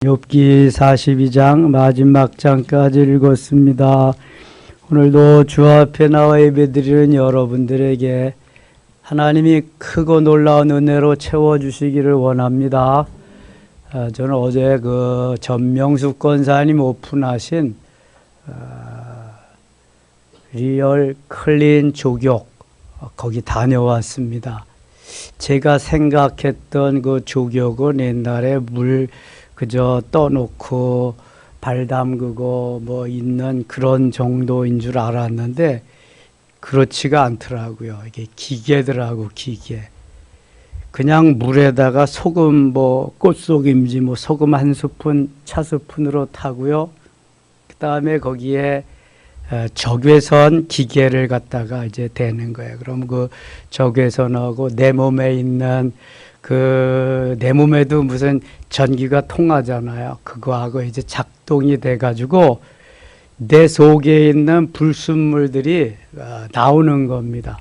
욥기 42장 마지막 장까지 읽었습니다. 오늘도 주 앞에 나와 예배드리는 여러분들에게 하나님이 크고 놀라운 은혜로 채워주시기를 원합니다. 저는 어제 그 전명숙 권사님 오픈하신 리얼 클린 조격 거기 다녀왔습니다. 제가 생각했던 그 조격은 옛날에 물 그저 떠놓고 발 담그고 뭐 있는 그런 정도인 줄 알았는데 그렇지가 않더라고요. 이게 기계더라고, 기계. 그냥 물에다가 소금 뭐 꽃속임지 뭐 소금 한 스푼 차 스푼으로 타고요. 그 다음에 거기에 적외선 기계를 갖다가 이제 대는 거예요. 그럼 그 적외선하고 내 몸에 있는 내 몸에도 무슨 전기가 통하잖아요. 그거하고 이제 작동이 돼가지고 내 속에 있는 불순물들이 나오는 겁니다.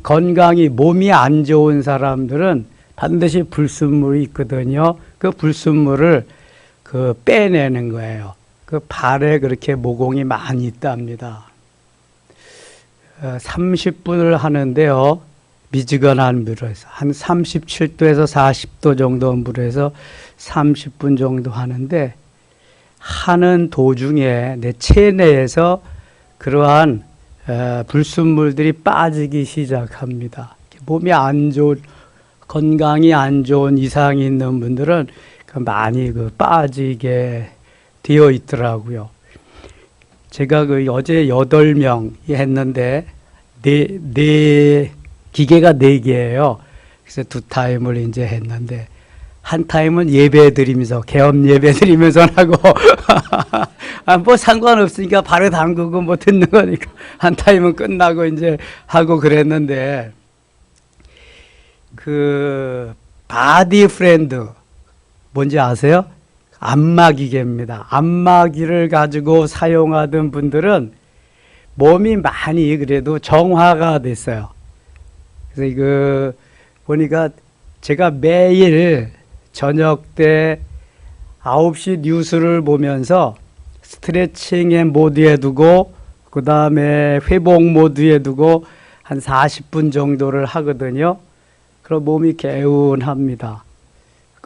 건강이 몸이 안 좋은 사람들은 반드시 불순물이 있거든요. 그 불순물을 빼내는 거예요. 그 발에 그렇게 모공이 많이 있답니다. 30분을 하는데요. 미지근한 물에서 한 37도에서 40도 정도 물에서 30분 정도 하는데 하는 도중에 내 체내에서 그러한 불순물들이 빠지기 시작합니다. 몸이 안 좋은, 건강이 안 좋은 이상이 있는 분들은 많이 빠지게 되어 있더라고요. 제가 어제 8명이 했는데 기계가 4개예요. 그래서 2타임을 이제 했는데 한 타임은 예배 드리면서 개업 예배 드리면서 하고 뭐 상관없으니까 발에 담그고 뭐 듣는 거니까 한 타임은 끝나고 이제 하고 그랬는데 바디 프렌드 뭔지 아세요? 안마기계입니다. 안마기를 가지고 사용하던 분들은 몸이 많이 그래도 정화가 됐어요. 그래서 보니까 제가 매일 저녁 때 9시 뉴스를 보면서 스트레칭의 모드에 두고 그 다음에 회복 모드에 두고 한 40분 정도를 하거든요. 그럼 몸이 개운합니다.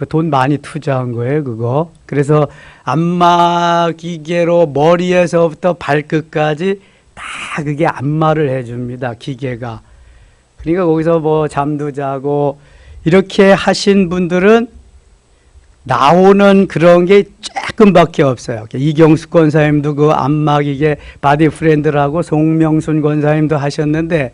돈 많이 투자한 거예요, 그거. 그래서 안마기계로 머리에서부터 발끝까지 다 그게 안마를 해줍니다, 기계가. 그러니까 거기서 뭐 잠도 자고 이렇게 하신 분들은 나오는 그런 게 조금밖에 없어요. 이경숙 권사님도 그 안마기계 바디 프렌드라고 송명순 권사님도 하셨는데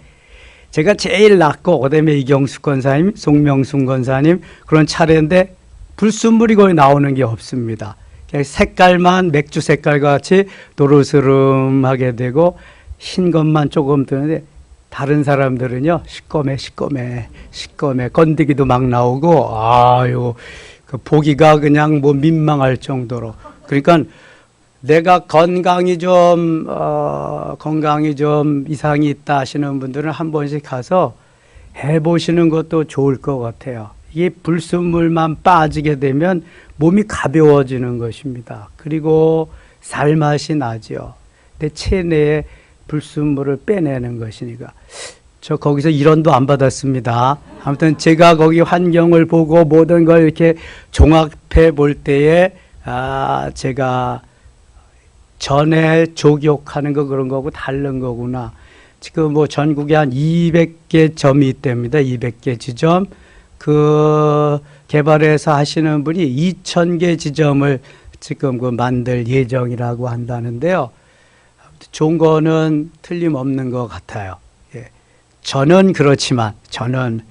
제가 제일 낫고 그다음에 이경숙 권사님, 송명순 권사님 그런 차례인데 불순물이 거의 나오는 게 없습니다. 색깔만 맥주 색깔 같이 노르스름하게 되고 흰 것만 조금 드는데 다른 사람들은요 시꺼매 건더기도 막 나오고 아유 보기가 그냥 뭐 민망할 정도로. 그러니까 내가 건강이 좀 이상이 있다 하시는 분들은 한 번씩 가서 해보시는 것도 좋을 것 같아요. 이게 불순물만 빠지게 되면 몸이 가벼워지는 것입니다. 그리고 살맛이 나죠. 내 체내에 불순물을 빼내는 것이니까. 저 거기서 일원도 안 받았습니다. 아무튼 제가 거기 환경을 보고 모든 걸 이렇게 종합해 볼 때에 제가 전에 조격하는 거 그런 거고 다른 거구나. 지금 뭐 전국에 한 200개 점이 있답니다. 200개 지점. 개발해서 하시는 분이 2,000개 지점을 지금 만들 예정이라고 한다는데요. 좋은 거는 틀림없는 것 같아요. 예. 저는 그렇지만 저는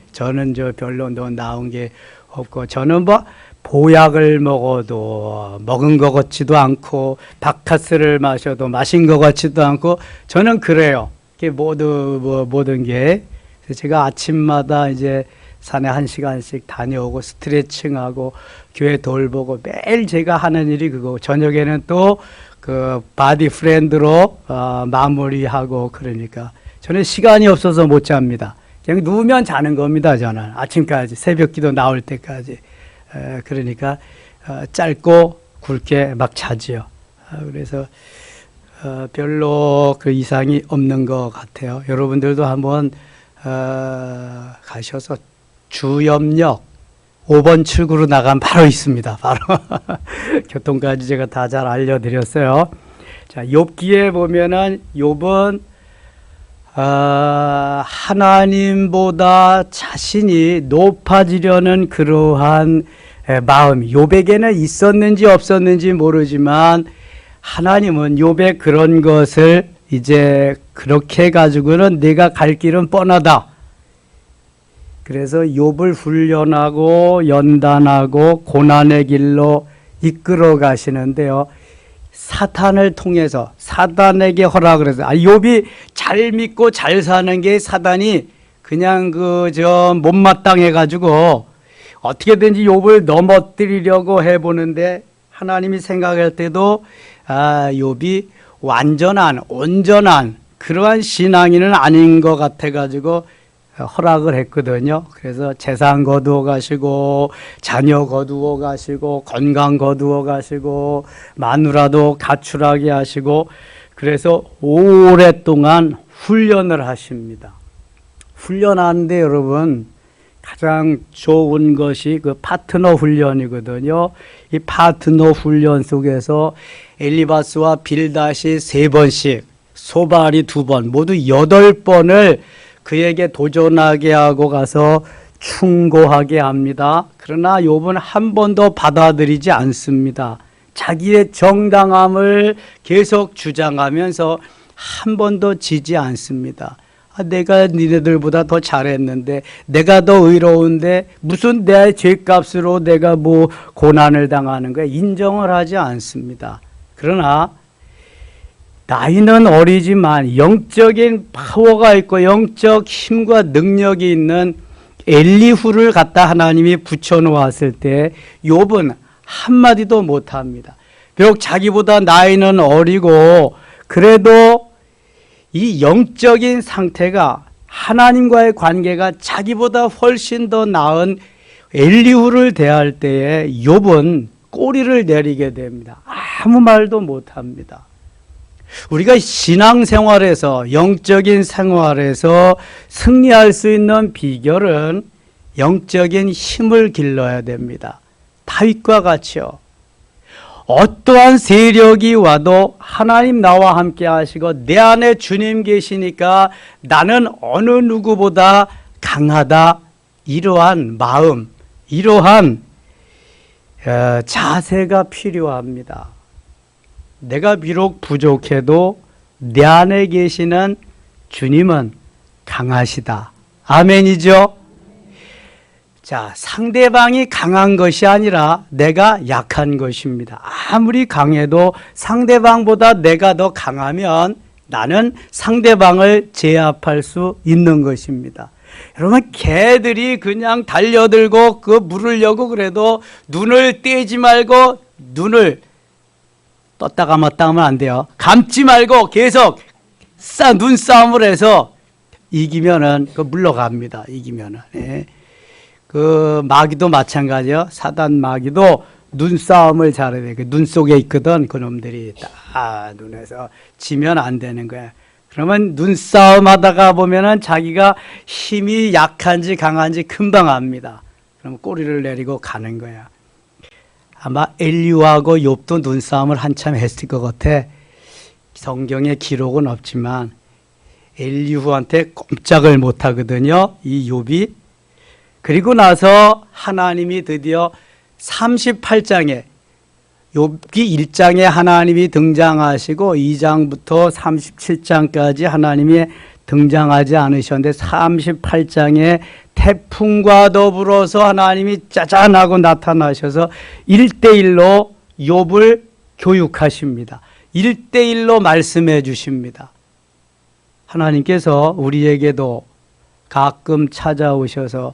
별로 나온 게 없고 저는 뭐 보약을 먹어도 먹은 것 같지도 않고 바카스를 마셔도 마신 것 같지도 않고 저는 그래요. 이게 모든 게. 그래서 제가 아침마다 이제 산에 1시간씩 다녀오고 스트레칭하고 교회 돌보고 매일 제가 하는 일이 그거고 저녁에는 또 바디 프렌드로 마무리하고 그러니까 저는 시간이 없어서 못 잡니다. 그냥 누우면 자는 겁니다. 저는 아침까지 새벽 기도 나올 때까지. 그러니까 짧고 굵게 막 자지요. 그래서 별로 그 이상이 없는 것 같아요. 여러분들도 한번 가셔서 주염역 5번 출구로 나가면 바로 있습니다. 바로 교통까지 제가 다 잘 알려드렸어요. 자, 욥기에 보면은 욥은 하나님보다 자신이 높아지려는 그러한 마음, 욥에게는 있었는지 없었는지 모르지만 하나님은 욥의 그런 것을 이제 그렇게 가지고는 내가 갈 길은 뻔하다. 그래서 욥을 훈련하고 연단하고 고난의 길로 이끌어 가시는데요. 사탄을 통해서 사단에게 허락을 해서 욥이 잘 믿고 잘 사는 게 사단이 그냥 못마땅해 가지고 어떻게든지 욥을 넘어뜨리려고 해보는데 하나님이 생각할 때도 욥이 온전한 그러한 신앙인은 아닌 것 같아 가지고 허락을 했거든요. 그래서 재산 거두어 가시고 자녀 거두어 가시고 건강 거두어 가시고 마누라도 가출하게 하시고 그래서 오랫동안 훈련을 하십니다. 훈련하는데 여러분 가장 좋은 것이 그 파트너 훈련이거든요. 이 파트너 훈련 속에서 엘리바스와 빌닷이 3번씩 소발이 2번 모두 8번을 그에게 도전하게 하고 가서 충고하게 합니다. 그러나 욥은 한 번도 받아들이지 않습니다. 자기의 정당함을 계속 주장하면서 한 번도 지지 않습니다. 내가 니네들보다 더 잘했는데 내가 더 의로운데 무슨 내 죄값으로 내가 고난을 당하는 거야. 인정을 하지 않습니다. 그러나 나이는 어리지만 영적인 파워가 있고 영적 힘과 능력이 있는 엘리후를 갖다 하나님이 붙여놓았을 때 욥은 한마디도 못합니다. 비록 자기보다 나이는 어리고 그래도 이 영적인 상태가 하나님과의 관계가 자기보다 훨씬 더 나은 엘리후를 대할 때에 욥은 꼬리를 내리게 됩니다. 아무 말도 못합니다. 우리가 신앙생활에서 영적인 생활에서 승리할 수 있는 비결은 영적인 힘을 길러야 됩니다. 다윗과 같이요. 어떠한 세력이 와도 하나님 나와 함께 하시고 내 안에 주님 계시니까 나는 어느 누구보다 강하다. 이러한 마음, 이러한 자세가 필요합니다. 내가 비록 부족해도 내 안에 계시는 주님은 강하시다. 아멘이죠? 자, 상대방이 강한 것이 아니라 내가 약한 것입니다. 아무리 강해도 상대방보다 내가 더 강하면 나는 상대방을 제압할 수 있는 것입니다. 여러분, 개들이 그냥 달려들고 물으려고 그래도 눈을 떼지 말고 눈을 떴다 감았다 하면 안 돼요. 감지 말고 계속 눈싸움을 해서 이기면은 물러갑니다. 이기면은. 예. 마귀도 마찬가지요. 사단 마귀도 눈싸움을 잘해야 돼. 눈 속에 있거든. 그놈들이 딱 눈에서 지면 안 되는 거야. 그러면 눈싸움 하다가 보면은 자기가 힘이 약한지 강한지 금방 압니다. 그럼 꼬리를 내리고 가는 거야. 아마 엘리후하고 욥도 눈싸움을 한참 했을 것 같아. 성경에 기록은 없지만 엘리후한테 꼼짝을 못 하거든요. 이 욥이. 그리고 나서 하나님이 드디어 38장에 욥기 1장에 하나님이 등장하시고 2장부터 37장까지 하나님이 등장하지 않으셨는데 38장에 태풍과 더불어서 하나님이 짜잔하고 나타나셔서 1대1로 욥을 교육하십니다. 1대1로 말씀해 주십니다. 하나님께서 우리에게도 가끔 찾아오셔서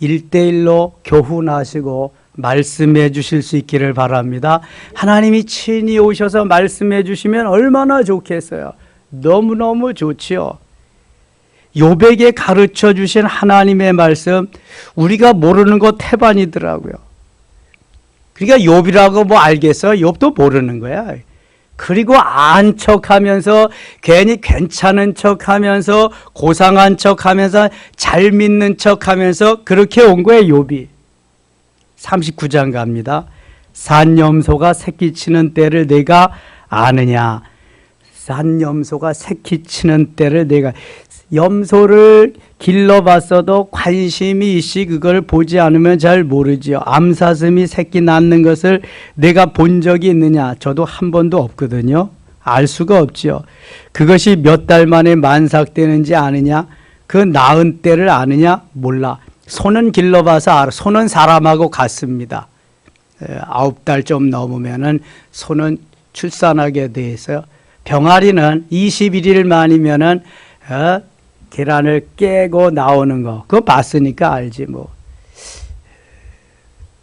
1대1로 교훈하시고 말씀해 주실 수 있기를 바랍니다. 하나님이 친히 오셔서 말씀해 주시면 얼마나 좋겠어요. 너무너무 좋지요. 욥에게 가르쳐 주신 하나님의 말씀, 우리가 모르는 것 태반이더라고요. 그러니까 욥이라고 뭐 알겠어? 욥도 모르는 거야. 그리고 안 척하면서 괜히 괜찮은 척하면서 고상한 척하면서 잘 믿는 척하면서 그렇게 온 거예요. 욥이. 39장 갑니다. 산염소가 새끼치는 때를 내가 아느냐. 산염소가 새끼치는 때를 내가, 염소를 길러봤어도 관심이 있이 그걸 보지 않으면 잘 모르지요. 암사슴이 새끼 낳는 것을 내가 본 적이 있느냐. 저도 한 번도 없거든요. 알 수가 없지요. 그것이 몇 달 만에 만삭되는지 아느냐. 그 낳은 때를 아느냐. 몰라. 소는 길러봐서 알아. 소는 사람하고 같습니다. 9달 좀 넘으면은 소는 출산하게 돼 있어요. 병아리는 21일 만이면은 계란을 깨고 나오는 거, 그거 봤으니까 알지 뭐.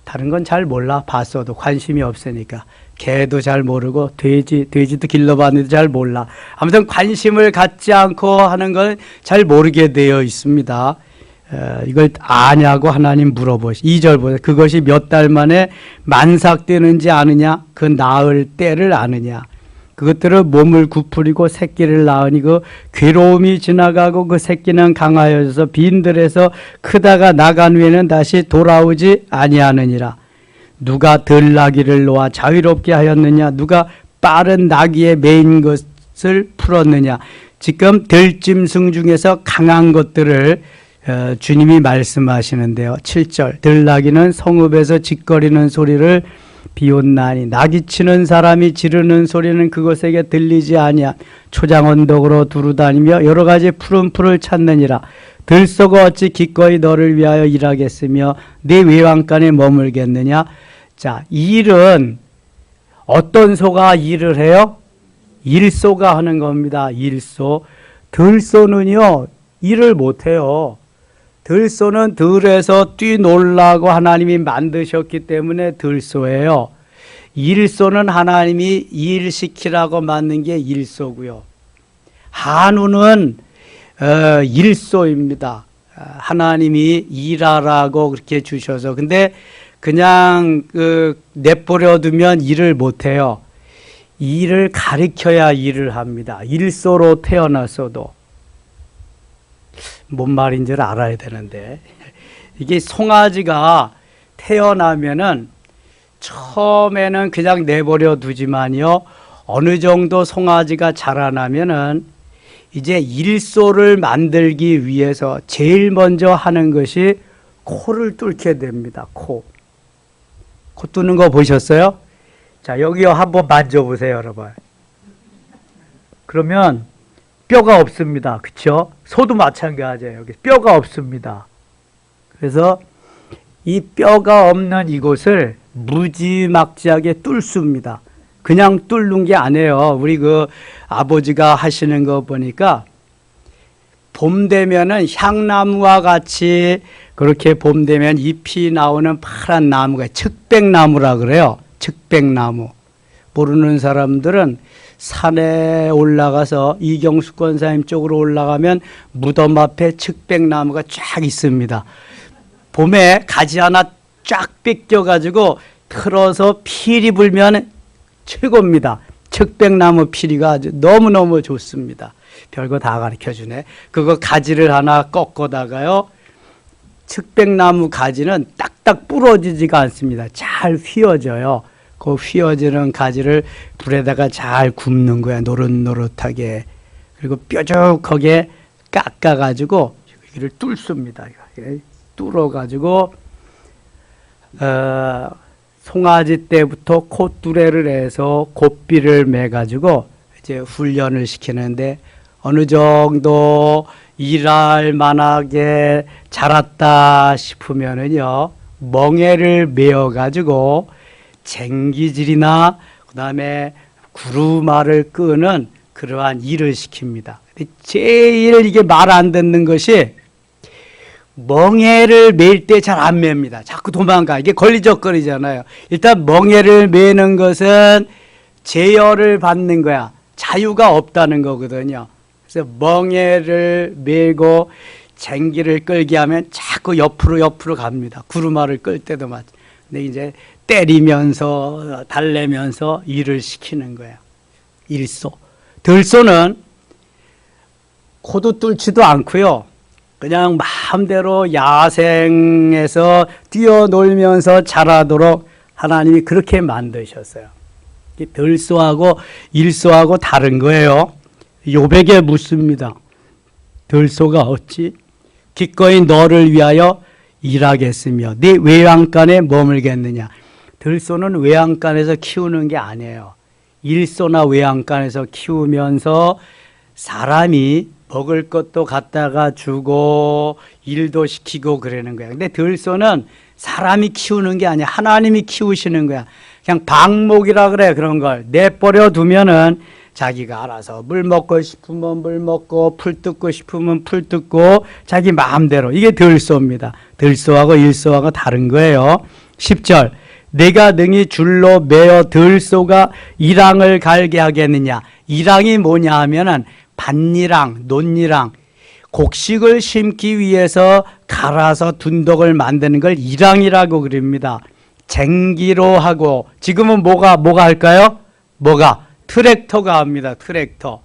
다른 건 잘 몰라. 봤어도 관심이 없으니까. 개도 잘 모르고 돼지도 길러봤는데 잘 몰라. 아무튼 관심을 갖지 않고 하는 건 잘 모르게 되어 있습니다. 이걸 아냐고 하나님 물어보시. 2절 보세요. 그것이 몇 달 만에 만삭되는지 아느냐. 그 낳을 때를 아느냐. 그것들은 몸을 구부리고 새끼를 낳으니 그 괴로움이 지나가고 그 새끼는 강하여져서 빈들에서 크다가 나간 후에는 다시 돌아오지 아니하느니라. 누가 들나귀를 놓아 자유롭게 하였느냐. 누가 빠른 나귀에 매인 것을 풀었느냐. 지금 들짐승 중에서 강한 것들을 주님이 말씀하시는데요. 7절. 들나귀는 성읍에서 짖거리는 소리를 비웃나니 나귀치는 사람이 지르는 소리는 그것에게 들리지 아니하. 초장 언덕으로 두루다니며 여러 가지 푸른 풀을 찾느니라. 들소가 어찌 기꺼이 너를 위하여 일하겠으며 네 외양간에 머물겠느냐. 자, 일은 어떤 소가 일을 해요? 일소가 하는 겁니다. 일소. 들소는요 일을 못해요. 들소는 들에서 뛰놀라고 하나님이 만드셨기 때문에 들소예요. 일소는 하나님이 일시키라고 만든 게 일소고요. 한우는 일소입니다. 하나님이 일하라고 그렇게 주셔서. 근데 그냥 내버려 두면 일을 못해요. 일을 가르쳐야 일을 합니다. 일소로 태어났어도. 뭔 말인지를 알아야 되는데, 이게 송아지가 태어나면은 처음에는 그냥 내버려 두지만요, 어느 정도 송아지가 자라나면은 이제 일소를 만들기 위해서 제일 먼저 하는 것이 코를 뚫게 됩니다. 코 뚫는 거 보셨어요? 자, 여기요 한번 만져보세요, 여러분. 그러면 뼈가 없습니다. 그렇죠? 소도 마찬가지예요. 여기 뼈가 없습니다. 그래서 이 뼈가 없는 이곳을 무지막지하게 뚫습니다. 그냥 뚫는 게 아니에요. 우리 그 아버지가 하시는 거 보니까 봄 되면은 향나무와 같이 그렇게 봄 되면 잎이 나오는 파란 나무가 측백나무라 그래요. 측백나무. 모르는 사람들은 산에 올라가서 이경수 권사님 쪽으로 올라가면 무덤 앞에 측백나무가 쫙 있습니다. 봄에 가지 하나 쫙 뺏겨가지고 틀어서 피리 불면 최고입니다. 측백나무 피리가 아주 너무너무 좋습니다. 별거 다 가르쳐주네. 그거 가지를 하나 꺾어다가요, 측백나무 가지는 딱딱 부러지지가 않습니다. 잘 휘어져요. 그 휘어지는 가지를 불에다가 잘 굽는 거야. 노릇노릇하게. 그리고 뾰족하게 깎아가지고 여기를 뚫습니다. 뚫어가지고 송아지 때부터 콧뚜레를 해서 곱비를 매가지고 이제 훈련을 시키는데, 어느 정도 일할 만하게 자랐다 싶으면은요, 멍에를 메어가지고 쟁기질이나 그 다음에 구루마를 끄는 그러한 일을 시킵니다. 제일 이게 말 안 듣는 것이 멍에를 매일 때 잘 안 맵니다. 자꾸 도망가. 이게 걸리적거리잖아요. 일단 멍에를 매는 것은 제어를 받는 거야. 자유가 없다는 거거든요. 그래서 멍에를 매고 쟁기를 끌게 하면 자꾸 옆으로 갑니다. 구루마를 끌 때도 마찬가지. 근데 이제 때리면서 달래면서 일을 시키는 거야. 일소. 들소는 코도 뚫지도 않고요. 그냥 마음대로 야생에서 뛰어놀면서 자라도록 하나님이 그렇게 만드셨어요. 들소하고 일소하고 다른 거예요. 욥에게 묻습니다. 들소가 어찌 기꺼이 너를 위하여 일하겠으며 네 외양간에 머물겠느냐. 들소는 외양간에서 키우는 게 아니에요. 일소나 외양간에서 키우면서 사람이 먹을 것도 갖다가 주고 일도 시키고 그러는 거야. 근데 들소는 사람이 키우는 게 아니야. 하나님이 키우시는 거야. 그냥 방목이라 그래. 그런 걸 내버려 두면은 자기가 알아서 물 먹고 싶으면 물 먹고 풀 뜯고 싶으면 풀 뜯고 자기 마음대로. 이게 들소입니다. 들소하고 일소하고 다른 거예요. 10절 내가 능히 줄로 매어 들소가 이랑을 갈게 하겠느냐. 이랑이 뭐냐 하면은 밭이랑 논이랑 곡식을 심기 위해서 갈아서 둔덕을 만드는 걸 이랑이라고 그럽니다. 쟁기로 하고 지금은 뭐가 할까요? 트랙터가 합니다. 트랙터.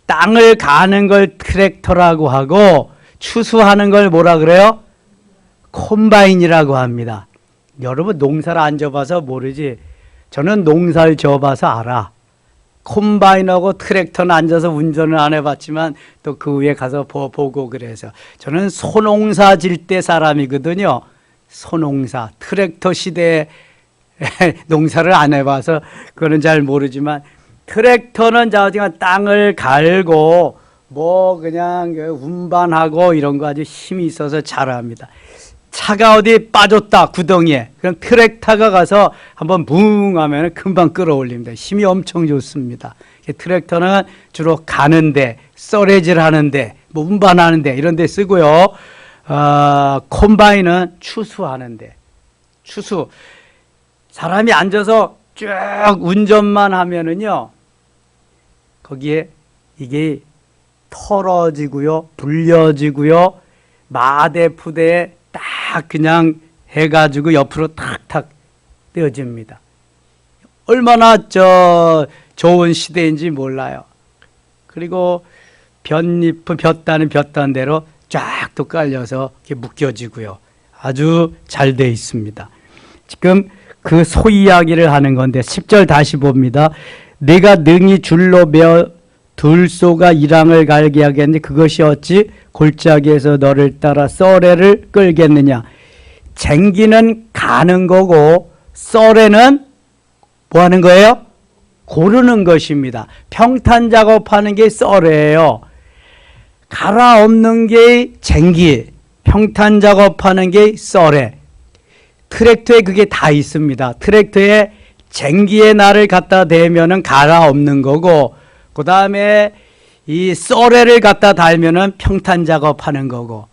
땅을 가는 걸 트랙터라고 하고 추수하는 걸 뭐라 그래요? 콤바인이라고 합니다. 여러분 농사를 안 져봐서 모르지. 저는 농사를 져봐서 알아. 콤바인하고 트랙터는 앉아서 운전을 안 해봤지만 또 그 위에 가서 보고 그래서 저는 소농사 질 때 사람이거든요. 소농사, 트랙터 시대에 농사를 안 해봐서 그거는 잘 모르지만 트랙터는 자지만 땅을 갈고 뭐 그냥 운반하고 이런 거 아주 힘이 있어서 잘합니다. 차가 어디 빠졌다 구덩이에 그럼 트랙터가 가서 한번 붕 하면 금방 끌어올립니다. 힘이 엄청 좋습니다. 트랙터는 주로 가는데 썰애질 하는데 뭐 운반하는데 이런 데 쓰고요. 콤바인은 추수하는데 추수 사람이 앉아서 쭉 운전만 하면은요 거기에 이게 털어지고요 불려지고요 마대푸대에 딱 그냥 해가지고 옆으로 탁탁 떼어집니다. 얼마나 좋은 시대인지 몰라요. 그리고 볕단은 볕단대로 쫙 또 깔려서 이렇게 묶여지고요. 아주 잘 돼 있습니다. 지금 그 소 이야기를 하는 건데 10절 다시 봅니다. 내가 능히 줄로 매어 들소가 이랑을 갈게 하겠는데 그것이 어찌 골짜기에서 너를 따라 썰애를 끌겠느냐. 쟁기는 가는 거고 썰애는 뭐 하는 거예요? 고르는 것입니다. 평탄 작업하는 게 썰애예요. 갈아엎는 게 쟁기, 평탄 작업하는 게 썰애. 트랙터에 그게 다 있습니다. 트랙터에 쟁기의 날을 갖다 대면은 갈아엎는 거고 그 다음에 이 썰애를 갖다 달면은 평탄 작업하는 거고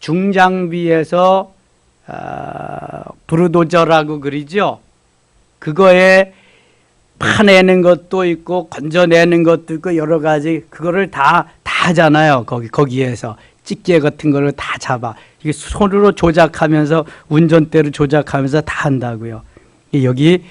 중장비에서 브루도저라고 그러죠. 그거에 파내는 것도 있고 건져내는 것도 있고 여러 가지 그거를 다 하잖아요. 거기에서 집게 같은 거를 다 잡아. 이게 손으로 조작하면서 운전대로 조작하면서 다 한다고요. 여기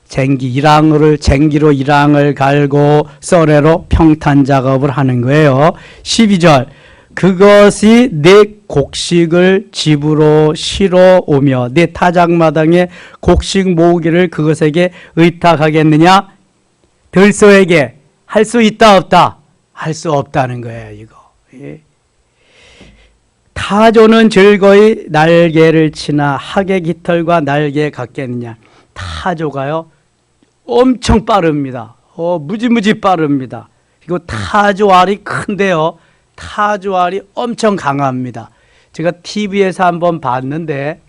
쟁기로 이랑을 갈고 썰애로 평탄 작업을 하는 거예요. 12절 그것이 내 곡식을 집으로 실어 오며 내 타작마당에 곡식 모으기를 그것에게 의탁하겠느냐? 들소에게 할 수 있다 없다? 할 수 없다는 거예요. 이거. 예. 타조는 즐거이 날개를 치나 학의 깃털과 날개 같겠느냐? 타조가요 엄청 빠릅니다. 무지무지 빠릅니다. 그리고 타조 알이 큰데요. 타조 알이 엄청 강합니다. 제가 TV에서 한번 봤는데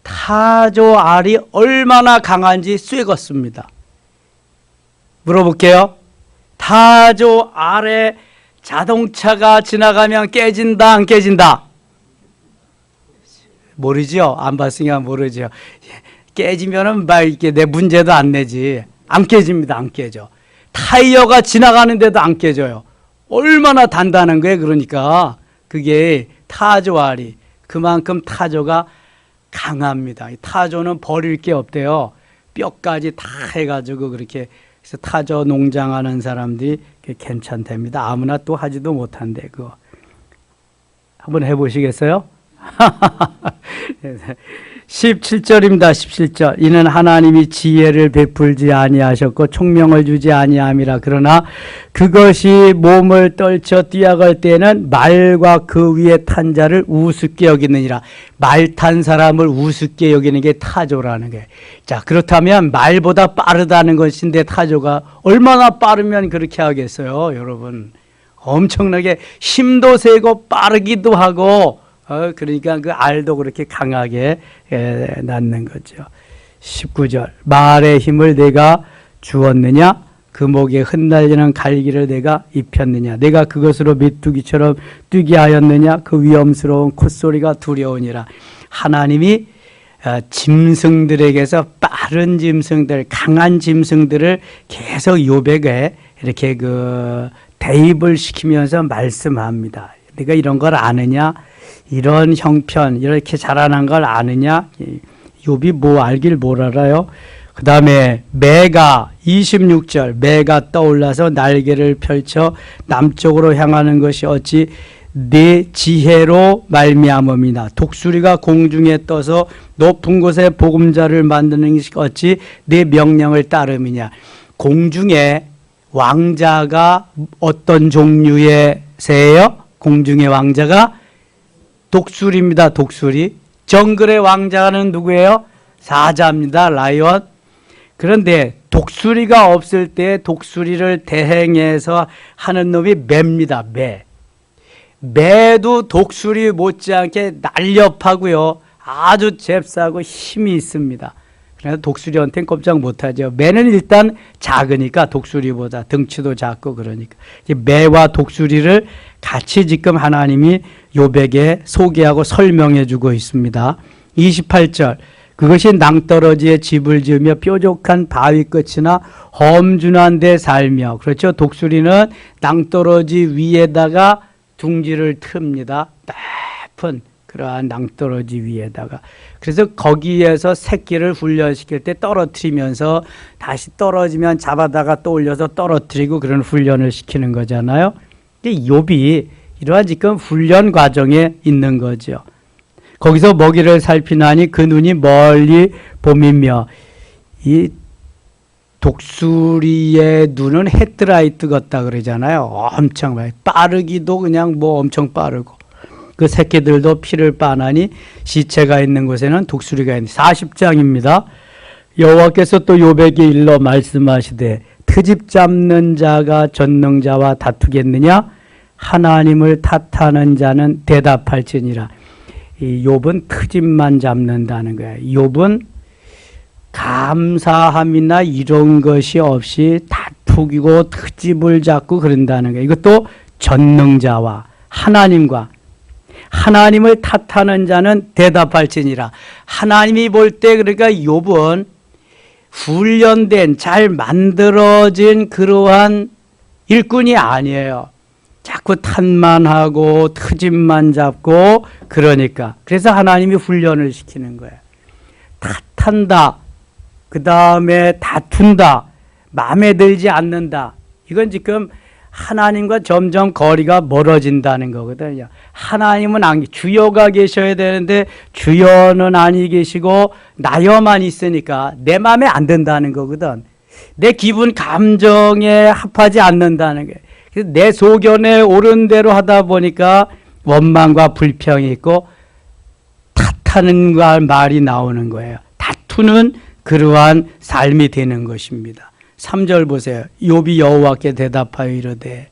타조 알이 얼마나 강한지 쇠걷습니다. 물어볼게요. 타조 알에 자동차가 지나가면 깨진다 안 깨진다? 모르죠. 안 봤으니까 모르죠. 깨지면은 막 이렇게 내 문제도 안 내지. 안 깨집니다. 안 깨져. 타이어가 지나가는데도 안 깨져요. 얼마나 단단한 거예요. 그러니까 그게 타조 알이 그만큼 타조가 강합니다. 타조는 버릴 게 없대요. 뼈까지 다 해가지고 그렇게. 그래서 타조 농장하는 사람들이 괜찮답니다. 아무나 또 하지도 못한대 그거. 한번 해보시겠어요? 17절입니다. 17절. 이는 하나님이 지혜를 베풀지 아니하셨고 총명을 주지 아니함이라. 그러나 그것이 몸을 떨쳐 뛰어갈 때에는 말과 그 위에 탄 자를 우습게 여기느니라. 말 탄 사람을 우습게 여기는 게 타조라는 거예요. 자, 그렇다면 말보다 빠르다는 것인데 타조가 얼마나 빠르면 그렇게 하겠어요, 여러분. 엄청나게 힘도 세고 빠르기도 하고 그러니까 그 알도 그렇게 강하게 낳는 거죠. 19절. 말의 힘을 내가 주었느냐? 그 목에 흩날리는 갈기를 내가 입혔느냐? 내가 그것으로 메뚜기처럼 뛰게 하였느냐? 그 위험스러운 콧소리가 두려우니라. 하나님이 짐승들에게서 빠른 짐승들, 강한 짐승들을 계속 욥에게 이렇게 대입을 시키면서 말씀합니다. 네가 이런 걸 아느냐? 이런 형편, 이렇게 자라난 걸 아느냐? 욥이 뭐 알길 뭘 알아요? 그 다음에 매가 26절 매가 떠올라서 날개를 펼쳐 남쪽으로 향하는 것이 어찌 네 지혜로 말미암음이나. 독수리가 공중에 떠서 높은 곳에 보금자를 만드는 것이 어찌 네 명령을 따름이냐. 공중에 왕자가 어떤 종류의 새예요? 공중의 왕자가 독수리입니다. 독수리. 정글의 왕자는 누구예요? 사자입니다. 라이언. 그런데 독수리가 없을 때 독수리를 대행해서 하는 놈이 매입니다. 매. 매도 독수리 못지않게 날렵하고요. 아주 잽싸고 힘이 있습니다. 그래서 독수리한테는 꼼짝 못하죠. 매는 일단 작으니까 독수리보다 등치도 작고 그러니까. 매와 독수리를 같이 지금 하나님이 욥에게 소개하고 설명해 주고 있습니다. 28절. 그것이 낭떠러지에 집을 지으며 뾰족한 바위 끝이나 험준한 데 살며. 그렇죠. 독수리는 낭떠러지 위에다가 둥지를 틉니다. 높은 그러한 낭떠러지 위에다가. 그래서 거기에서 새끼를 훈련시킬 때 떨어뜨리면서 다시 떨어지면 잡아다가 또 올려서 떨어뜨리고 그런 훈련을 시키는 거잖아요. 근데 욥이 이러한 지금 훈련 과정에 있는 거죠. 거기서 먹이를 살피나니 그 눈이 멀리 봄이며. 이 독수리의 눈은 헤드라이트 같다 그러잖아요. 엄청 빠르기도 그냥 뭐 엄청 빠르고. 그 새끼들도 피를 빠나니 시체가 있는 곳에는 독수리가 있는. 40장입니다. 여호와께서 또 욥에게 일러 말씀하시되 트집 잡는 자가 전능자와 다투겠느냐? 하나님을 탓하는 자는 대답할지니라. 이 욥은 트집만 잡는다는 거예요. 욥은 감사함이나 이런 것이 없이 다투기고 트집을 잡고 그런다는 거예요. 이것도 전능자와 하나님과. 하나님을 탓하는 자는 대답할지니라. 하나님이 볼 때 그러니까 욥은 훈련된 잘 만들어진 그러한 일꾼이 아니에요. 자꾸 탓만 하고 트집만 잡고 그러니까. 그래서 하나님이 훈련을 시키는 거예요. 탓한다. 그 다음에 다툰다. 마음에 들지 않는다. 이건 지금 하나님과 점점 거리가 멀어진다는 거거든요. 하나님은 주여가 계셔야 되는데 주여는 아니 계시고 나여만 있으니까 내 마음에 안 든다는 거거든. 내 기분 감정에 합하지 않는다는 거예요. 그래서 내 소견에 옳은 대로 하다 보니까 원망과 불평이 있고 탓하는 말이 나오는 거예요. 다투는 그러한 삶이 되는 것입니다. 3절 보세요. 욥이 여호와께 대답하여 이르되.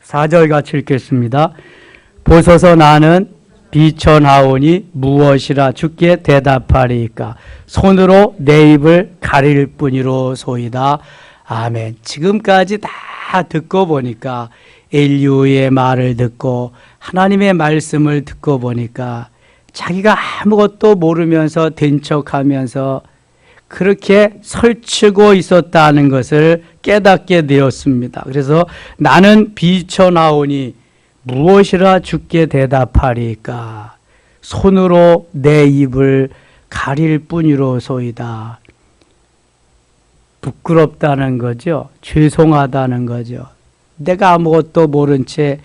4절 같이 읽겠습니다. 보소서 나는 비천하오니 무엇이라 주께 대답하리이까. 손으로 내 입을 가릴 뿐이로소이다. 아멘. 지금까지 다 듣고 보니까 엘리야의 말을 듣고 하나님의 말씀을 듣고 보니까 자기가 아무것도 모르면서 된 척하면서 그렇게 설치고 있었다는 것을 깨닫게 되었습니다. 그래서 나는 비천하오니 무엇이라 주께 대답하리까. 손으로 내 입을 가릴 뿐이로소이다. 부끄럽다는 거죠. 죄송하다는 거죠. 내가 아무것도 모른 채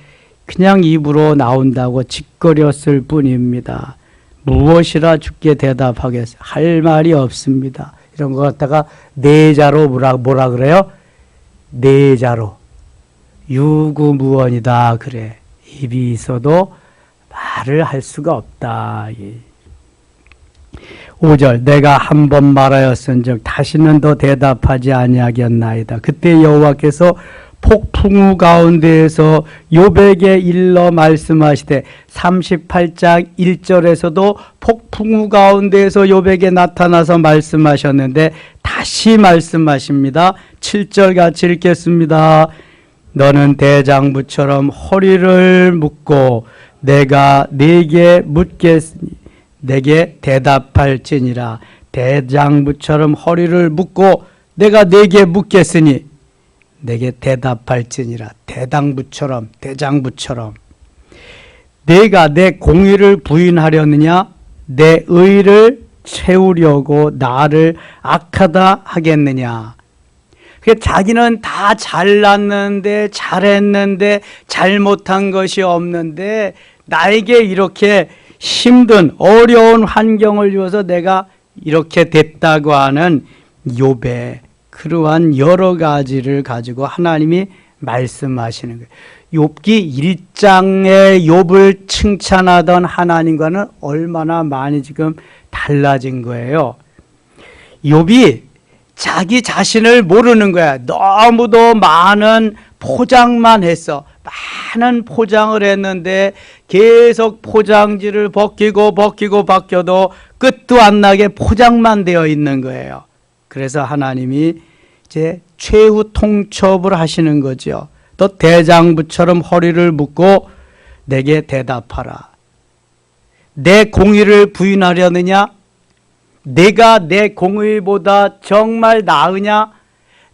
그냥 입으로 나온다고 짓거렸을 뿐입니다. 무엇이라 주께 대답하겠어요? 할 말이 없습니다. 이런 거 갖다가 내자로 뭐라 그래요? 내자로. 유구무원이다 그래. 입이 있어도 말을 할 수가 없다. 5절 내가 한 번 말하였은즉 다시는 더 대답하지 아니하겠나이다. 그때 여호와께서 폭풍우 가운데에서 욥에게 일러 말씀하시되 38장 1절에서도 폭풍우 가운데에서 욥에게 나타나서 말씀하셨는데 다시 말씀하십니다. 7절 같이 읽겠습니다. 너는 대장부처럼 허리를 묶고 내가 네게 묻겠으니 내게 대답할지니라. 대장부처럼 허리를 묶고 내가 네게 묻겠으니 내게 대답할지니라. 대장부처럼 내가 내 공의를 부인하려느냐 내 의를 채우려고 나를 악하다 하겠느냐. 자기는 다 잘났는데 잘했는데 잘못한 것이 없는데 나에게 이렇게 힘든 어려운 환경을 주어서 내가 이렇게 됐다고 하는 욥의 그러한 여러 가지를 가지고 하나님이 말씀하시는 거예요. 욥기 1장에 욥을 칭찬하던 하나님과는 얼마나 많이 지금 달라진 거예요. 욥이 자기 자신을 모르는 거야. 너무도 많은 포장만 했어. 많은 포장을 했는데 계속 포장지를 벗기고 바뀌어도 끝도 안 나게 포장만 되어 있는 거예요. 그래서 하나님이 이제 최후 통첩을 하시는 거죠. 또 대장부처럼 허리를 묶고 내게 대답하라. 내 공의를 부인하려느냐? 내가 내 공의보다 정말 나으냐?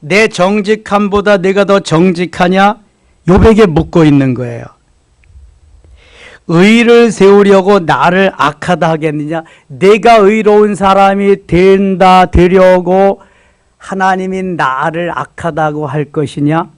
내 정직함보다 내가 더 정직하냐? 욥에게 묻고 있는 거예요. 의를 세우려고 나를 악하다 하겠느냐? 내가 의로운 사람이 되려고 하나님이 나를 악하다고 할 것이냐?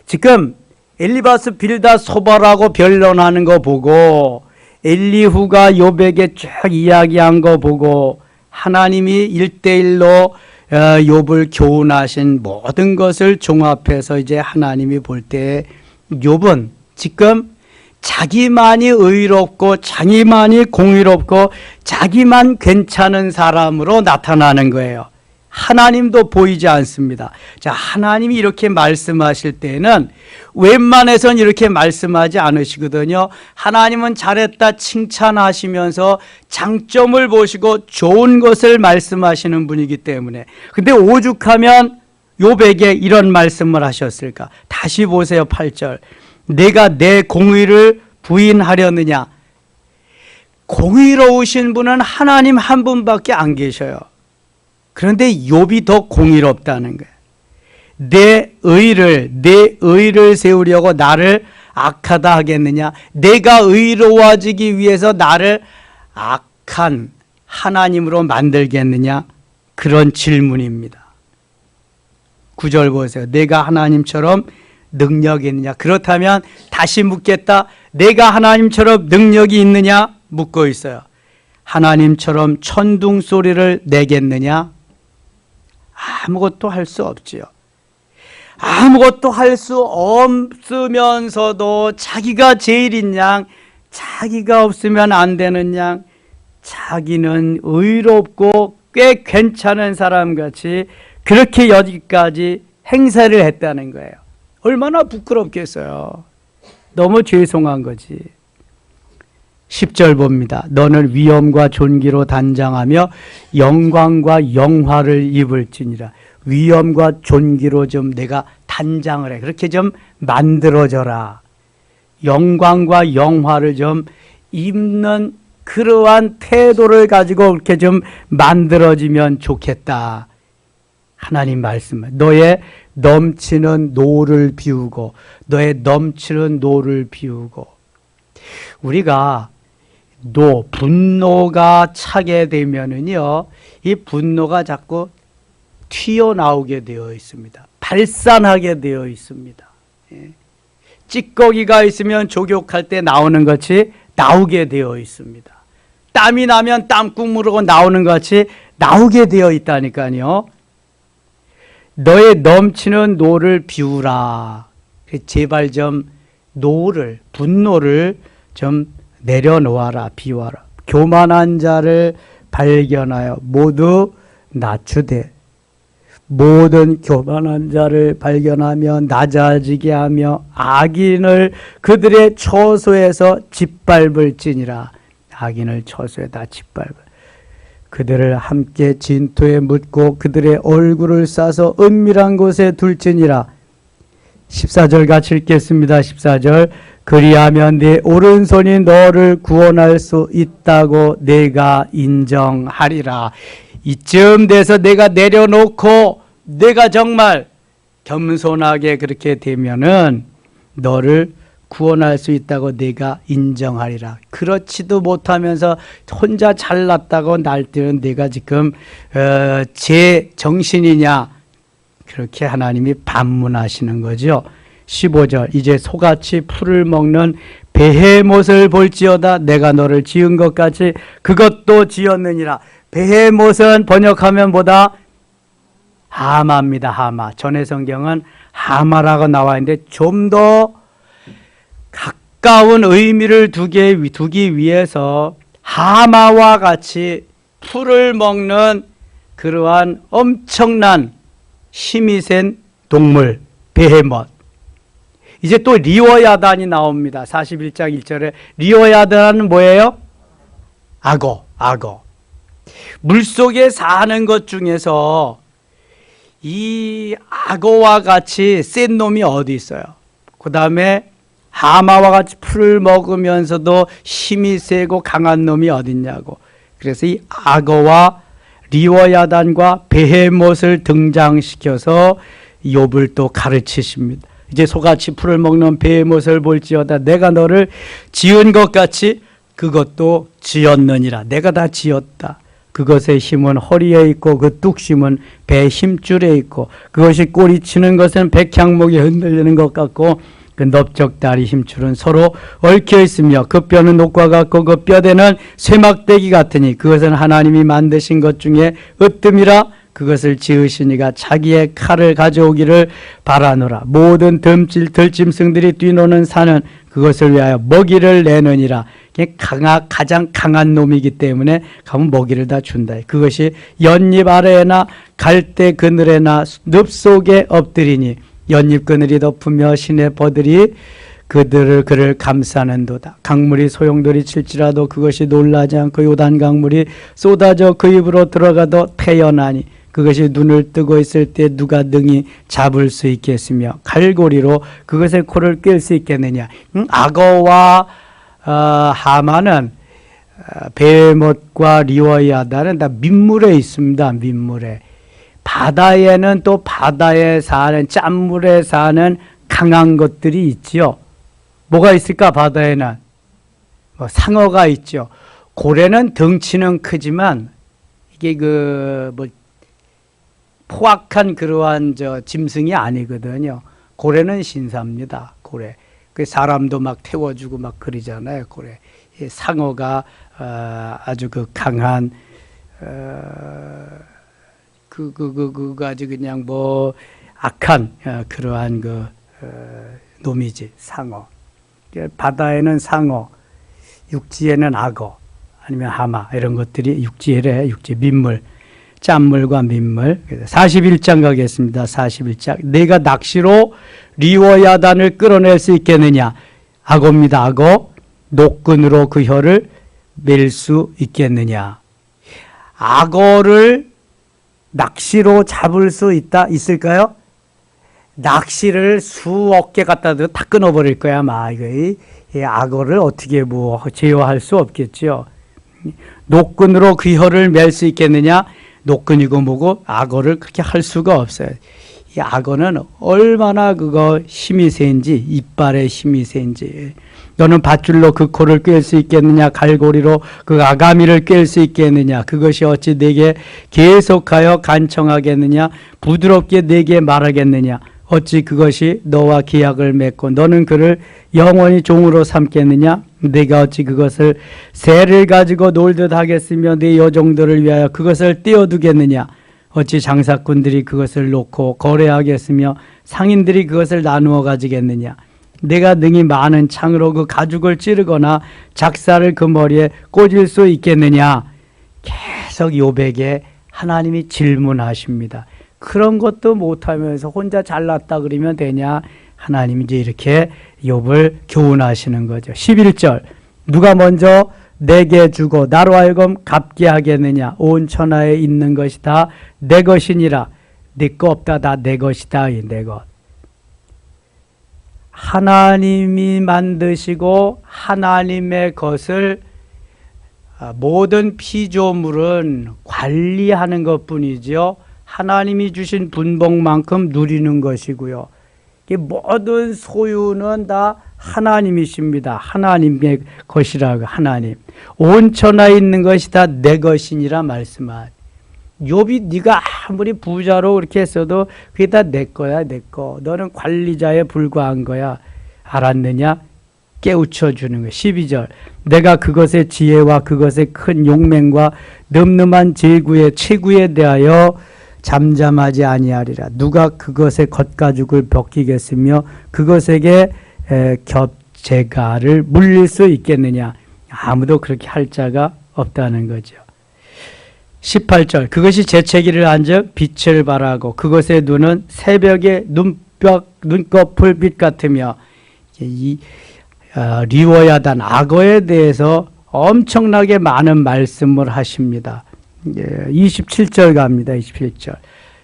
지금 엘리바스 빌다 소발하고 변론하는 거 보고 엘리후가 욥에게 쭉 이야기한 거 보고 하나님이 1대1로 욥을 교훈하신 모든 것을 종합해서 이제 하나님이 볼 때 욥은 지금 자기만이 의롭고 자기만이 공의롭고 자기만 괜찮은 사람으로 나타나는 거예요. 하나님도 보이지 않습니다. 자, 하나님이 이렇게 말씀하실 때는 웬만해선 이렇게 말씀하지 않으시거든요. 하나님은 잘했다 칭찬하시면서 장점을 보시고 좋은 것을 말씀하시는 분이기 때문에. 근데 오죽하면 욥에게 이런 말씀을 하셨을까? 다시 보세요. 8절. 내가 내 공의를 부인하려느냐? 공의로우신 분은 하나님 한 분밖에 안 계셔요. 그런데 욥이 더 공의롭다는 거예요. 내 의를 세우려고 나를 악하다 하겠느냐? 내가 의로워지기 위해서 나를 악한 하나님으로 만들겠느냐? 그런 질문입니다. 9절 보세요. 내가 하나님처럼 능력이 있느냐? 그렇다면 다시 묻겠다. 내가 하나님처럼 능력이 있느냐? 묻고 있어요. 하나님처럼 천둥 소리를 내겠느냐? 아무것도 할 수 없지요. 아무것도 할 수 없으면서도 자기가 제일인 양, 자기가 없으면 안 되는 양, 자기는 의롭고 꽤 괜찮은 사람같이 그렇게 여기까지 행세를 했다는 거예요. 얼마나 부끄럽겠어요. 너무 죄송한 거지. 10절 봅니다. 너는 위엄과 존귀로 단장하며 영광과 영화를 입을지니라. 위엄과 존귀로 좀 내가 단장을 해. 그렇게 좀 만들어져라. 영광과 영화를 좀 입는 그러한 태도를 가지고 그렇게 좀 만들어지면 좋겠다. 하나님 말씀. 너의 넘치는 노를 비우고, 너의 넘치는 노를 비우고. 우리가 분노가 차게 되면은요, 이 분노가 자꾸 튀어나오게 되어 있습니다. 발산하게 되어 있습니다. 예. 찌꺼기가 있으면 족욕할 때 나오는 것이 나오게 되어 있습니다. 땀이 나면 땀국물로 나오는 것 같이 나오게 되어 있다니까요. 너의 넘치는 노를 비우라. 제발 좀 분노를 좀 내려놓아라, 비워라. 교만한 자를 발견하여 모두 낮추되, 모든 교만한 자를 발견하며 낮아지게 하며 악인을 그들의 처소에서 짓밟을지니라. 악인을 처소에다 짓밟을. 그들을 함께 진토에 묻고 그들의 얼굴을 싸서 은밀한 곳에 둘지니라. 14절 같이 읽겠습니다. 14절. 그리하면 네 오른손이 너를 구원할 수 있다고 내가 인정하리라. 이쯤 돼서 내가 내려놓고 내가 정말 겸손하게 그렇게 되면은 너를 구원할 수 있다고 내가 인정하리라. 그렇지도 못하면서 혼자 잘났다고 날뛰는 내가 지금 제 정신이냐, 그렇게 하나님이 반문하시는 거죠. 15절. 이제 소같이 풀을 먹는 베헤못을 볼지어다. 내가 너를 지은 것 같이 그것도 지었느니라. 베헤못은 번역하면 뭐다? 하마입니다. 하마. 전의 성경은 하마라고 나와 있는데 좀 더 가까운 의미를 두기 위해서 하마와 같이 풀을 먹는 그러한 엄청난 힘이 센 동물 베헤못. 이제 또 리워야단이 나옵니다. 41장 1절에 리워야단은 뭐예요? 악어. 물속에 사는 것 중에서 이 악어와 같이 센 놈이 어디 있어요? 그 다음에 하마와 같이 풀을 먹으면서도 힘이 세고 강한 놈이 어딨냐고. 그래서 이 악어와 리워야단과 베헤못을 등장시켜서 욥을 또 가르치십니다. 이제 소같이 풀을 먹는 베헤못을 볼지어다. 내가 너를 지은 것 같이 그것도 지었느니라. 내가 다 지었다. 그것의 힘은 허리에 있고 그 뚝심은 배 힘줄에 있고 그것이 꼬리치는 것은 백향목이 흔들리는 것 같고 그 넓적다리 힘줄은 서로 얽혀 있으며 그 뼈는 옥과 같고 그 뼈대는 쇠막대기 같으니 그것은 하나님이 만드신 것 중에 으뜸이라. 그것을 지으신 이가 자기의 칼을 가져오기를 바라노라. 모든 들짐승들이 뛰노는 산은 그것을 위하여 먹이를 내느니라. 가장 강한 놈이기 때문에 가면 먹이를 다 준다. 그것이 연잎 아래에나 갈대 그늘에나 늪 속에 엎드리니 연잎 그늘이 덮으며 시내 버들이 그를 감싸는도다. 강물이 소용돌이 칠지라도 그것이 놀라지 않고 요단 강물이 쏟아져 그 입으로 들어가도 태연하니 그것이 눈을 뜨고 있을 때 누가 능히 잡을 수 있겠으며 갈고리로 그것의 코를 꿰을 수 있겠느냐. 악어와 하마는 베헤못과 리워야단은 다 민물에 있습니다. 민물에. 바다에는 또 바다에 사는 짠물에 사는 강한 것들이 있지요. 뭐가 있을까? 바다에는 상어가 있죠. 고래는 덩치는 크지만 이게 포악한 그러한 짐승이 아니거든요. 고래는 신사입니다. 고래. 그 사람도 막 태워주고 막 그러잖아요. 고래. 상어가 아주 강한 아주 그냥 악한 그러한 놈이지. 상어. 바다에는 상어, 육지에는 악어, 아니면 하마 이런 것들이 육지 민물. 짠물과 민물. 41장 가겠습니다. 41장. 내가 낚시로 리워야단을 끌어낼 수 있겠느냐? 악어입니다. 악어. 노끈으로 그 혀를 맬 수 있겠느냐? 악어를 낚시로 잡을 수 있을까요? 낚시를 수억 개 갖다 둬도 다 끊어버릴 거야. 이 악어를 어떻게 제어할 수 없겠죠. 노끈으로 그 혀를 맬 수 있겠느냐? 노끈이고 뭐고 악어를 그렇게 할 수가 없어요. 이 악어는 얼마나 힘이 센지, 이빨에 힘이 센지. 너는 밧줄로 그 코를 꿰을 수 있겠느냐? 갈고리로 그 아가미를 꿰을 수 있겠느냐? 그것이 어찌 내게 계속하여 간청하겠느냐? 부드럽게 내게 말하겠느냐? 어찌 그것이 너와 기약을 맺고 너는 그를 영원히 종으로 삼겠느냐? 내가 어찌 그것을 새를 가지고 놀듯 하겠으며 네 여종들을 위하여 그것을 떼어두겠느냐? 어찌 장사꾼들이 그것을 놓고 거래하겠으며 상인들이 그것을 나누어 가지겠느냐? 내가 능히 많은 창으로 그 가죽을 찌르거나 작사를 그 머리에 꽂을 수 있겠느냐? 계속 욥에게 하나님이 질문하십니다. 그런 것도 못하면서 혼자 잘났다 그러면 되냐? 하나님이 이제 이렇게 욥을 교훈하시는 거죠. 11절 누가 먼저 내게 주고 나로 하여금 갚게 하겠느냐? 온 천하에 있는 것이 다 내 것이니라. 네 거 없다 다 내 것이다. 내 것. 하나님이 만드시고 하나님의 것을 모든 피조물은 관리하는 것뿐이죠. 하나님이 주신 분복만큼 누리는 것이고요. 모든 소유는 다 하나님이십니다. 하나님의 것이라고 하나님. 온 천하에 있는 것이 다 내 것이니라 말씀한. 욥이 네가 아무리 부자로 그렇게 했어도 그게 다 내 거야, 내 거. 너는 관리자에 불과한 거야. 알았느냐? 깨우쳐 주는 거야. 12절. 내가 그것의 지혜와 그것의 큰 용맹과 늠름한 제구의 체구에 대하여 잠잠하지 아니하리라. 누가 그것의 겉가죽을 벗기겠으며 그것에게 겹재가를 물릴 수 있겠느냐? 아무도 그렇게 할 자가 없다는 거죠. 18절 그것이 재채기를 한즉 빛을 발하고 그것의 눈은 새벽의 눈꺼풀 빛 같으며 이 리워야단 악어에 대해서 엄청나게 많은 말씀을 하십니다. 27절 갑니다. 27절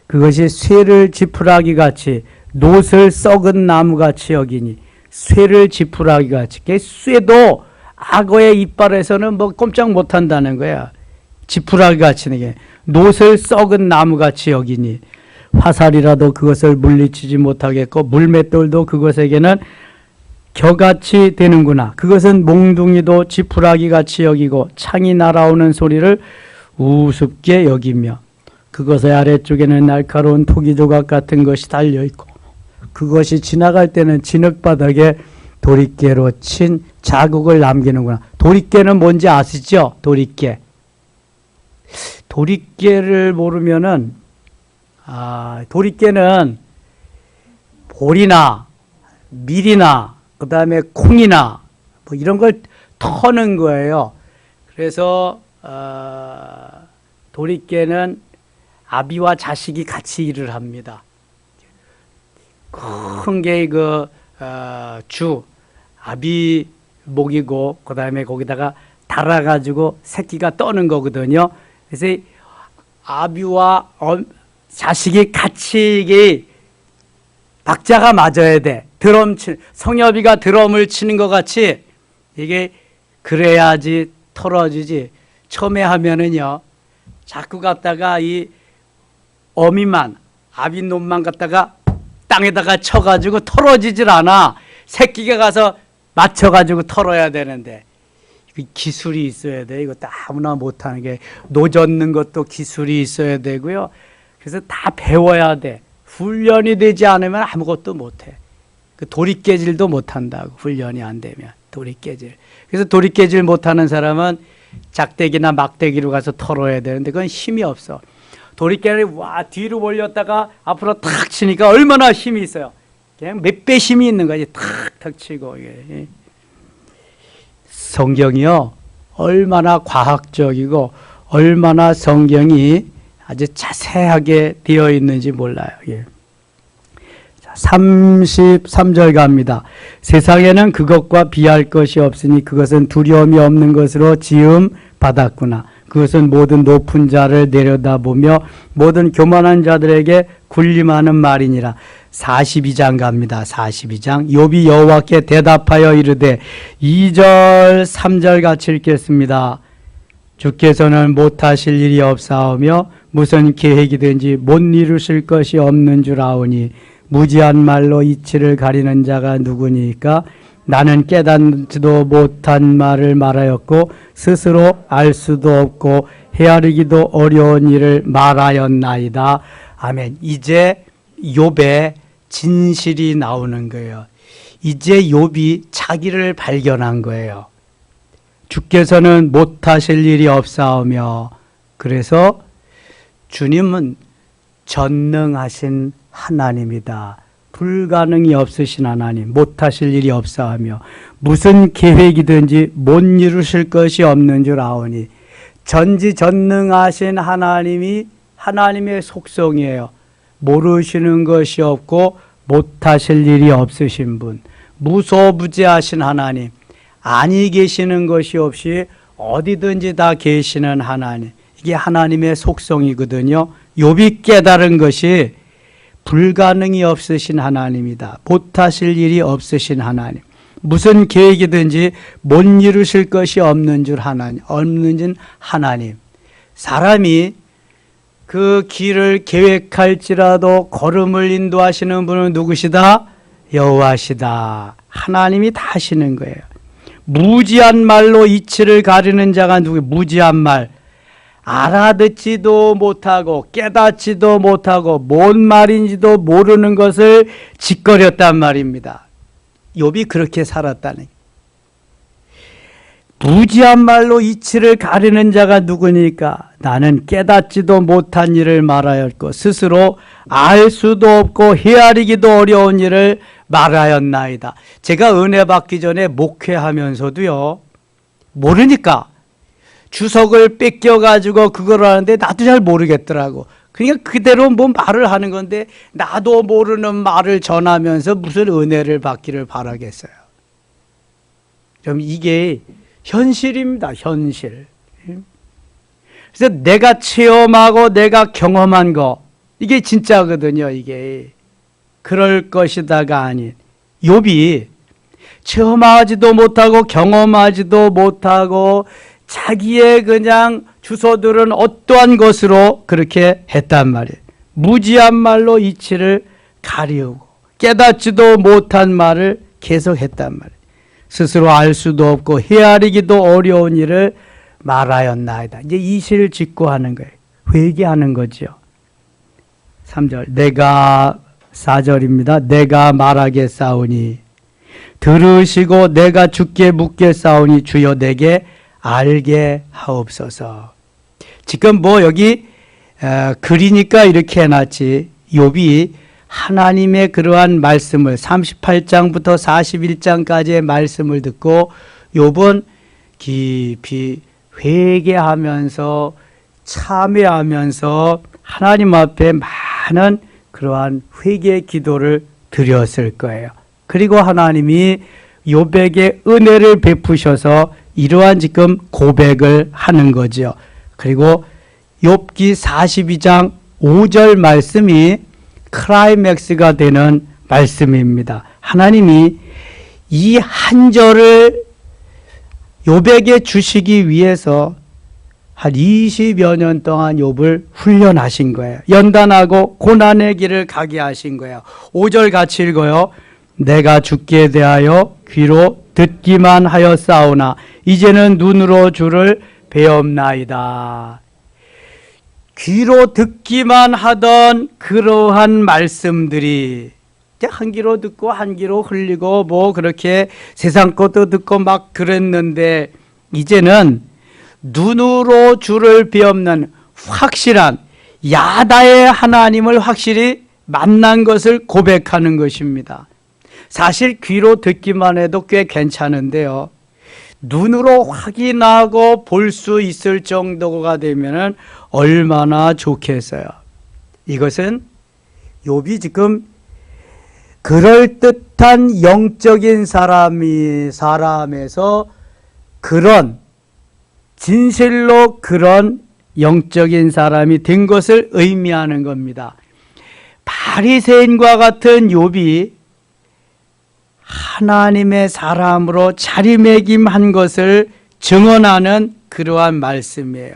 그것이 쇠를 지푸라기 같이 놋을 썩은 나무같이 여기니 쇠를 지푸라기 같이 쇠도 악어의 이빨에서는 뭐 꼼짝 못한다는 거야. 지푸라기 같이 놋을 썩은 나무같이 여기니 화살이라도 그것을 물리치지 못하겠고 물맷돌도 그것에게는 겨같이 되는구나. 그것은 몽둥이도 지푸라기 같이 여기고 창이 날아오는 소리를 우습게 여기며 그것의 아래쪽에는 날카로운 토기 조각 같은 것이 달려있고 그것이 지나갈 때는 진흙바닥에 도리깨로 친 자국을 남기는구나. 도리깨는 뭔지 아시죠? 도리깨. 도리깨를 모르면은 도리깨는 보리나 밀이나 그 다음에 콩이나 뭐 이런 걸 터는 거예요. 그래서 도리깨는 아비와 자식이 같이 일을 합니다. 큰 게 아비 목이고 그 다음에 거기다가 달아가지고 새끼가 떠는 거거든요. 그래서 아비와 자식이 같이 이게 박자가 맞아야 돼. 성엽이가 드럼을 치는 것 같이 이게 그래야지 털어지지. 처음에 하면은요, 자꾸 갖다가 이 어미만, 아비놈만 갖다가 땅에다가 쳐가지고 털어지질 않아. 새끼가 가서 맞춰가지고 털어야 되는데. 기술이 있어야 돼. 이거 아무나 못하는 게 노젓는 것도 기술이 있어야 되고요. 그래서 다 배워야 돼. 훈련이 되지 않으면 아무것도 못해. 그 도리깨질도 못한다고. 훈련이 안 되면 도리깨질. 그래서 도리깨질 못하는 사람은 작대기나 막대기로 가서 털어야 되는데 그건 힘이 없어. 도리깨를 뒤로 올렸다가 앞으로 탁 치니까 얼마나 힘이 있어요. 그냥 몇 배 힘이 있는 거지. 탁탁 치고 이게. 성경이요, 얼마나 과학적이고 얼마나 성경이 아주 자세하게 되어 있는지 몰라요. 예. 33절 갑니다. 세상에는 그것과 비할 것이 없으니 그것은 두려움이 없는 것으로 지음 받았구나. 그것은 모든 높은 자를 내려다보며 모든 교만한 자들에게 군림하는 말이니라. 42장 갑니다. 42장. 욥이 여호와께 대답하여 이르되 2절 3절 같이 읽겠습니다. 주께서는 못하실 일이 없사오며 무슨 계획이든지 못 이루실 것이 없는 줄 아오니 무지한 말로 이치를 가리는 자가 누구니까? 나는 깨닫지도 못한 말을 말하였고 스스로 알 수도 없고 헤아리기도 어려운 일을 말하였나이다. 아멘. 이제 욥의 진실이 나오는 거예요. 이제 욥이 자기를 발견한 거예요. 주께서는 못하실 일이 없사오며, 그래서 주님은 전능하신 하나님이다. 불가능이 없으신 하나님, 못하실 일이 없사하며 무슨 계획이든지 못 이루실 것이 없는 줄 아오니, 전지전능하신 하나님이 하나님의 속성이에요. 모르시는 것이 없고 못하실 일이 없으신 분, 무소부재하신 하나님, 아니 계시는 것이 없이 어디든지 다 계시는 하나님, 이게 하나님의 속성이거든요. 욥이 깨달은 것이 불가능이 없으신 하나님이다. 못하실 일이 없으신 하나님, 무슨 계획이든지 못 이루실 것이 없는 줄 하나님, 없는 하나님. 사람이 그 길을 계획할지라도 걸음을 인도하시는 분은 누구시다? 여호와시다. 하나님이 다 하시는 거예요. 무지한 말로 이치를 가리는 자가 누구예요? 무지한 말. 알아듣지도 못하고 깨닫지도 못하고 뭔 말인지도 모르는 것을 짓거렸단 말입니다. 욥이 그렇게 살았다는. 무지한 말로 이치를 가리는 자가 누구니까? 나는 깨닫지도 못한 일을 말하였고 스스로 알 수도 없고 헤아리기도 어려운 일을 말하였나이다. 제가 은혜 받기 전에 목회하면서도요, 모르니까 주석을 뺏겨가지고 그걸 하는데 나도 잘 모르겠더라고. 그러니까 그대로 뭐 말을 하는 건데 나도 모르는 말을 전하면서 무슨 은혜를 받기를 바라겠어요. 좀 이게 현실입니다. 현실. 그래서 내가 체험하고 내가 경험한 거, 이게 진짜거든요. 이게 그럴 것이다가 아닌, 욥이 체험하지도 못하고 경험하지도 못하고 자기의 그냥 주소들은 어떠한 것으로 그렇게 했단 말이에요. 무지한 말로 이치를 가리우고 깨닫지도 못한 말을 계속 했단 말이에요. 스스로 알 수도 없고 헤아리기도 어려운 일을 말하였나이다. 이제 이실 짓고 하는 거예요. 회개하는 거죠. 3절, 내가 4절입니다. 내가 말하겠사오니 들으시고 내가 주께 묻겠사오니 주여 내게 알게 하옵소서. 지금 뭐 여기 글이니까 이렇게 해놨지, 욥이 하나님의 그러한 말씀을 38장부터 41장까지의 말씀을 듣고 욥은 깊이 회개하면서 참회하면서 하나님 앞에 많은 그러한 회개 기도를 드렸을 거예요. 그리고 하나님이 욥에게 은혜를 베푸셔서 이러한 지금 고백을 하는 거죠. 그리고 욥기 42장 5절 말씀이 클라이맥스가 되는 말씀입니다. 하나님이 이 한 절을 욥에게 주시기 위해서 한 20여 년 동안 욥을 훈련하신 거예요. 연단하고 고난의 길을 가게 하신 거예요. 5절 같이 읽어요. 내가 주께 대하여 귀로 듣기만 하였사오나 이제는 눈으로 주를 배옵나이다. 귀로 듣기만 하던 그러한 말씀들이 한 귀로 듣고 한 귀로 흘리고 뭐 그렇게 세상 것도 듣고 막 그랬는데 이제는 눈으로 주를 배옵는 확실한 야다의 하나님을 확실히 만난 것을 고백하는 것입니다. 사실 귀로 듣기만 해도 꽤 괜찮은데요, 눈으로 확인하고 볼 수 있을 정도가 되면 얼마나 좋겠어요. 이것은 욥이 지금 그럴듯한 영적인 사람에서 그런 진실로 그런 영적인 사람이 된 것을 의미하는 겁니다. 바리새인과 같은 욥이 하나님의 사람으로 자리매김한 것을 증언하는 그러한 말씀이에요.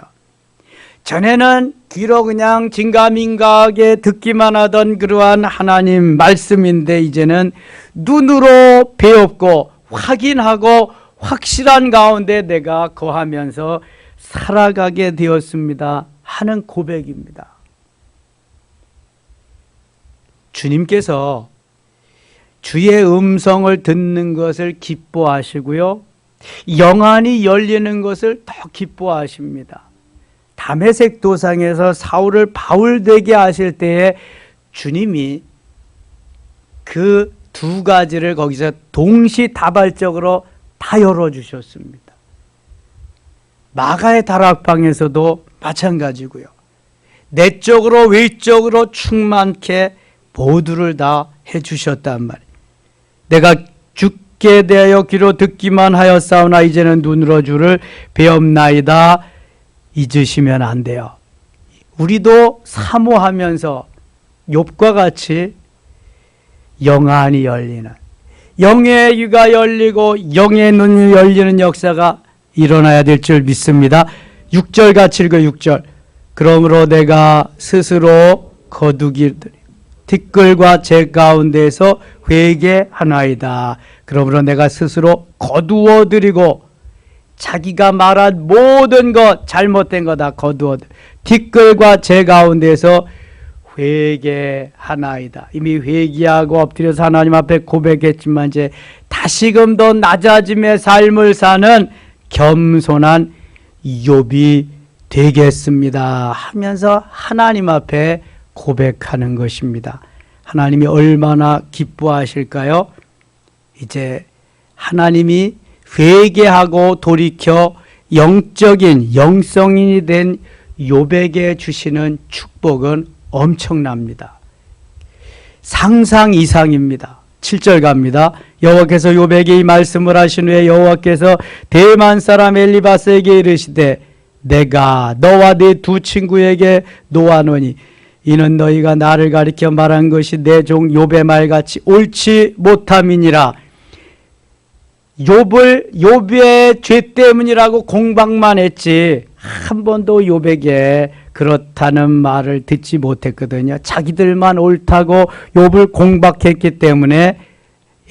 전에는 귀로 그냥 진가민가하게 듣기만 하던 그러한 하나님 말씀인데 이제는 눈으로 배웠고 확인하고 확실한 가운데 내가 거하면서 살아가게 되었습니다 하는 고백입니다. 주님께서 주의 음성을 듣는 것을 기뻐하시고요, 영안이 열리는 것을 더 기뻐하십니다. 다메섹 도상에서 사울을 바울 되게 하실 때에 주님이 그 두 가지를 거기서 동시다발적으로 다 열어주셨습니다. 마가의 다락방에서도 마찬가지고요. 내적으로 외적으로 충만케 모두를 다 해주셨단 말이에요. 내가 죽게 대하여 귀로 듣기만 하였사오나 이제는 눈으로 주를 배옵나이다. 잊으시면 안 돼요. 우리도 사모하면서 욥과 같이 영안이 열리는, 영의 귀가 열리고 영의 눈이 열리는 역사가 일어나야 될 줄 믿습니다. 6절 같이 읽어. 6절. 그러므로 내가 스스로 거두기를 티끌과 제 가운데에서 회개하나이다. 그러므로 내가 스스로 거두어 드리고 자기가 말한 모든 것, 잘못된 거 다 거두어 티끌과 제 가운데에서 회개하나이다. 이미 회개하고 엎드려서 하나님 앞에 고백했지만 이제 다시금 더 낮아짐의 삶을 사는 겸손한 욥이 되겠습니다 하면서 하나님 앞에 고백하는 것입니다. 하나님이 얼마나 기뻐하실까요? 이제 하나님이 회개하고 돌이켜 영적인 영성인이 된 욥에게 주시는 축복은 엄청납니다. 상상 이상입니다. 7절 갑니다. 여호와께서 욥에게 이 말씀을 하신 후에 여호와께서 대만 사람 엘리바스에게 이르시되 내가 너와 네 두 친구에게 노하노니 이는 너희가 나를 가리켜 말한 것이 내 종 욥의 말같이 옳지 못함이니라. 욥의 죄 때문이라고 공박만 했지 한 번도 욥에게 그렇다는 말을 듣지 못했거든요. 자기들만 옳다고 욥을 공박했기 때문에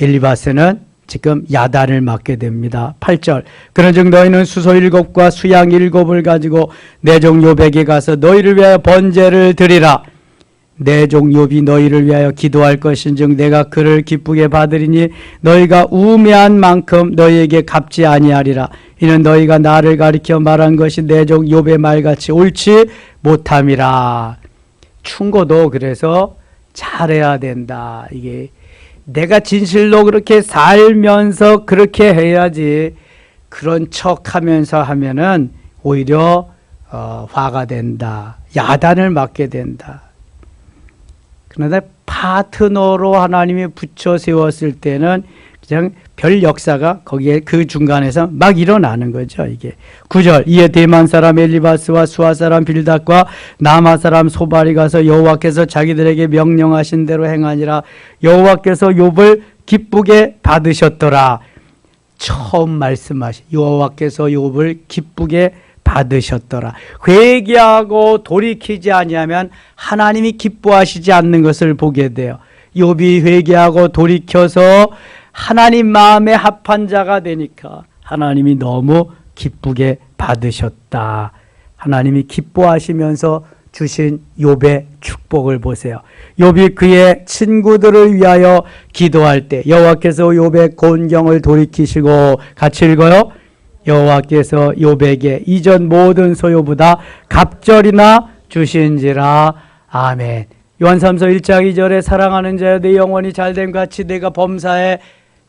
엘리바스는 지금 야단을 맞게 됩니다. 8절. 그런즉 너희는 수소 7과 수양 7을 가지고 내 종 욥에게 가서 너희를 위하여 번제를 드리라. 내 종 욥이 너희를 위하여 기도할 것인즉 내가 그를 기쁘게 받으리니 너희가 우매한 만큼 너희에게 갚지 아니하리라. 이는 너희가 나를 가리켜 말한 것이 내 종 욥의 말같이 옳지 못함이라. 충고도 그래서 잘해야 된다. 이게 내가 진실로 그렇게 살면서 그렇게 해야지 그런 척하면서 하면은 오히려 화가 된다. 야단을 맞게 된다. 그런데 파트너로 하나님이 붙여 세웠을 때는 그냥 별 역사가 거기에 그 중간에서 막 일어나는 거죠. 이게 9절. 이에 대만 사람 엘리바스와 수아 사람 빌닷과 남아 사람 소발이 가서 여호와께서 자기들에게 명령하신 대로 행하니라. 여호와께서 욥을 기쁘게 받으셨더라. 처음 말씀하신 여호와께서 욥을 기쁘게 받으셨더라. 회개하고 돌이키지 아니하면 하나님이 기뻐하시지 않는 것을 보게 돼요. 욥이 회개하고 돌이켜서 하나님 마음에 합한 자가 되니까 하나님이 너무 기쁘게 받으셨다. 하나님이 기뻐하시면서 주신 욥의 축복을 보세요. 욥이 그의 친구들을 위하여 기도할 때 여호와께서 욥의 곤경을 돌이키시고, 같이 읽어요. 여호와께서 욥에게 이전 모든 소요보다 갑절이나 주신지라. 아멘. 요한삼서 1장 2절에 사랑하는 자여 내 영혼이 잘됨 같이 내가 범사에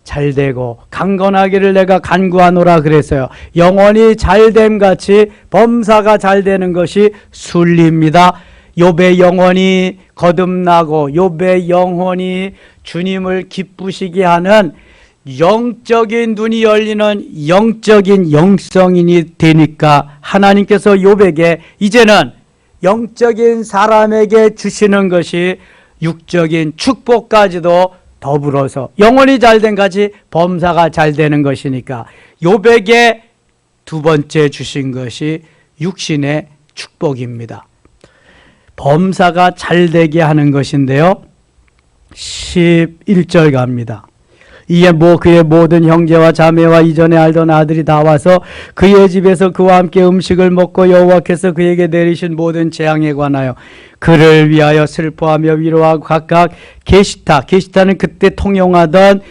잘되고 강건하기를 내가 간구하노라 그랬어요. 영혼이 잘됨 같이 범사가 잘되는 것이 순리입니다. 욥의 영혼이 거듭나고 욥의 영혼이 주님을 기쁘시게 하는 영적인 눈이 열리는 영적인 영성인이 되니까 하나님께서 욥에게 이제는 영적인 사람에게 주시는 것이 육적인 축복까지도 더불어서 영혼이 잘된 같이 범사가 잘 되는 것이니까 욥에게 두 번째 주신 것이 육신의 축복입니다. 범사가 잘 되게 하는 것인데요. 11절 갑니다. 이에 그의 모든 형제와 자매와 이전에 알던 아들이 다 와서 그의 집에서 그와 함께 음식을 먹고 여호와께서 그에게 내리신 모든 재앙에 관하여 그를 위하여 슬퍼하며 위로하고 각각 게시타는 그때 통용하던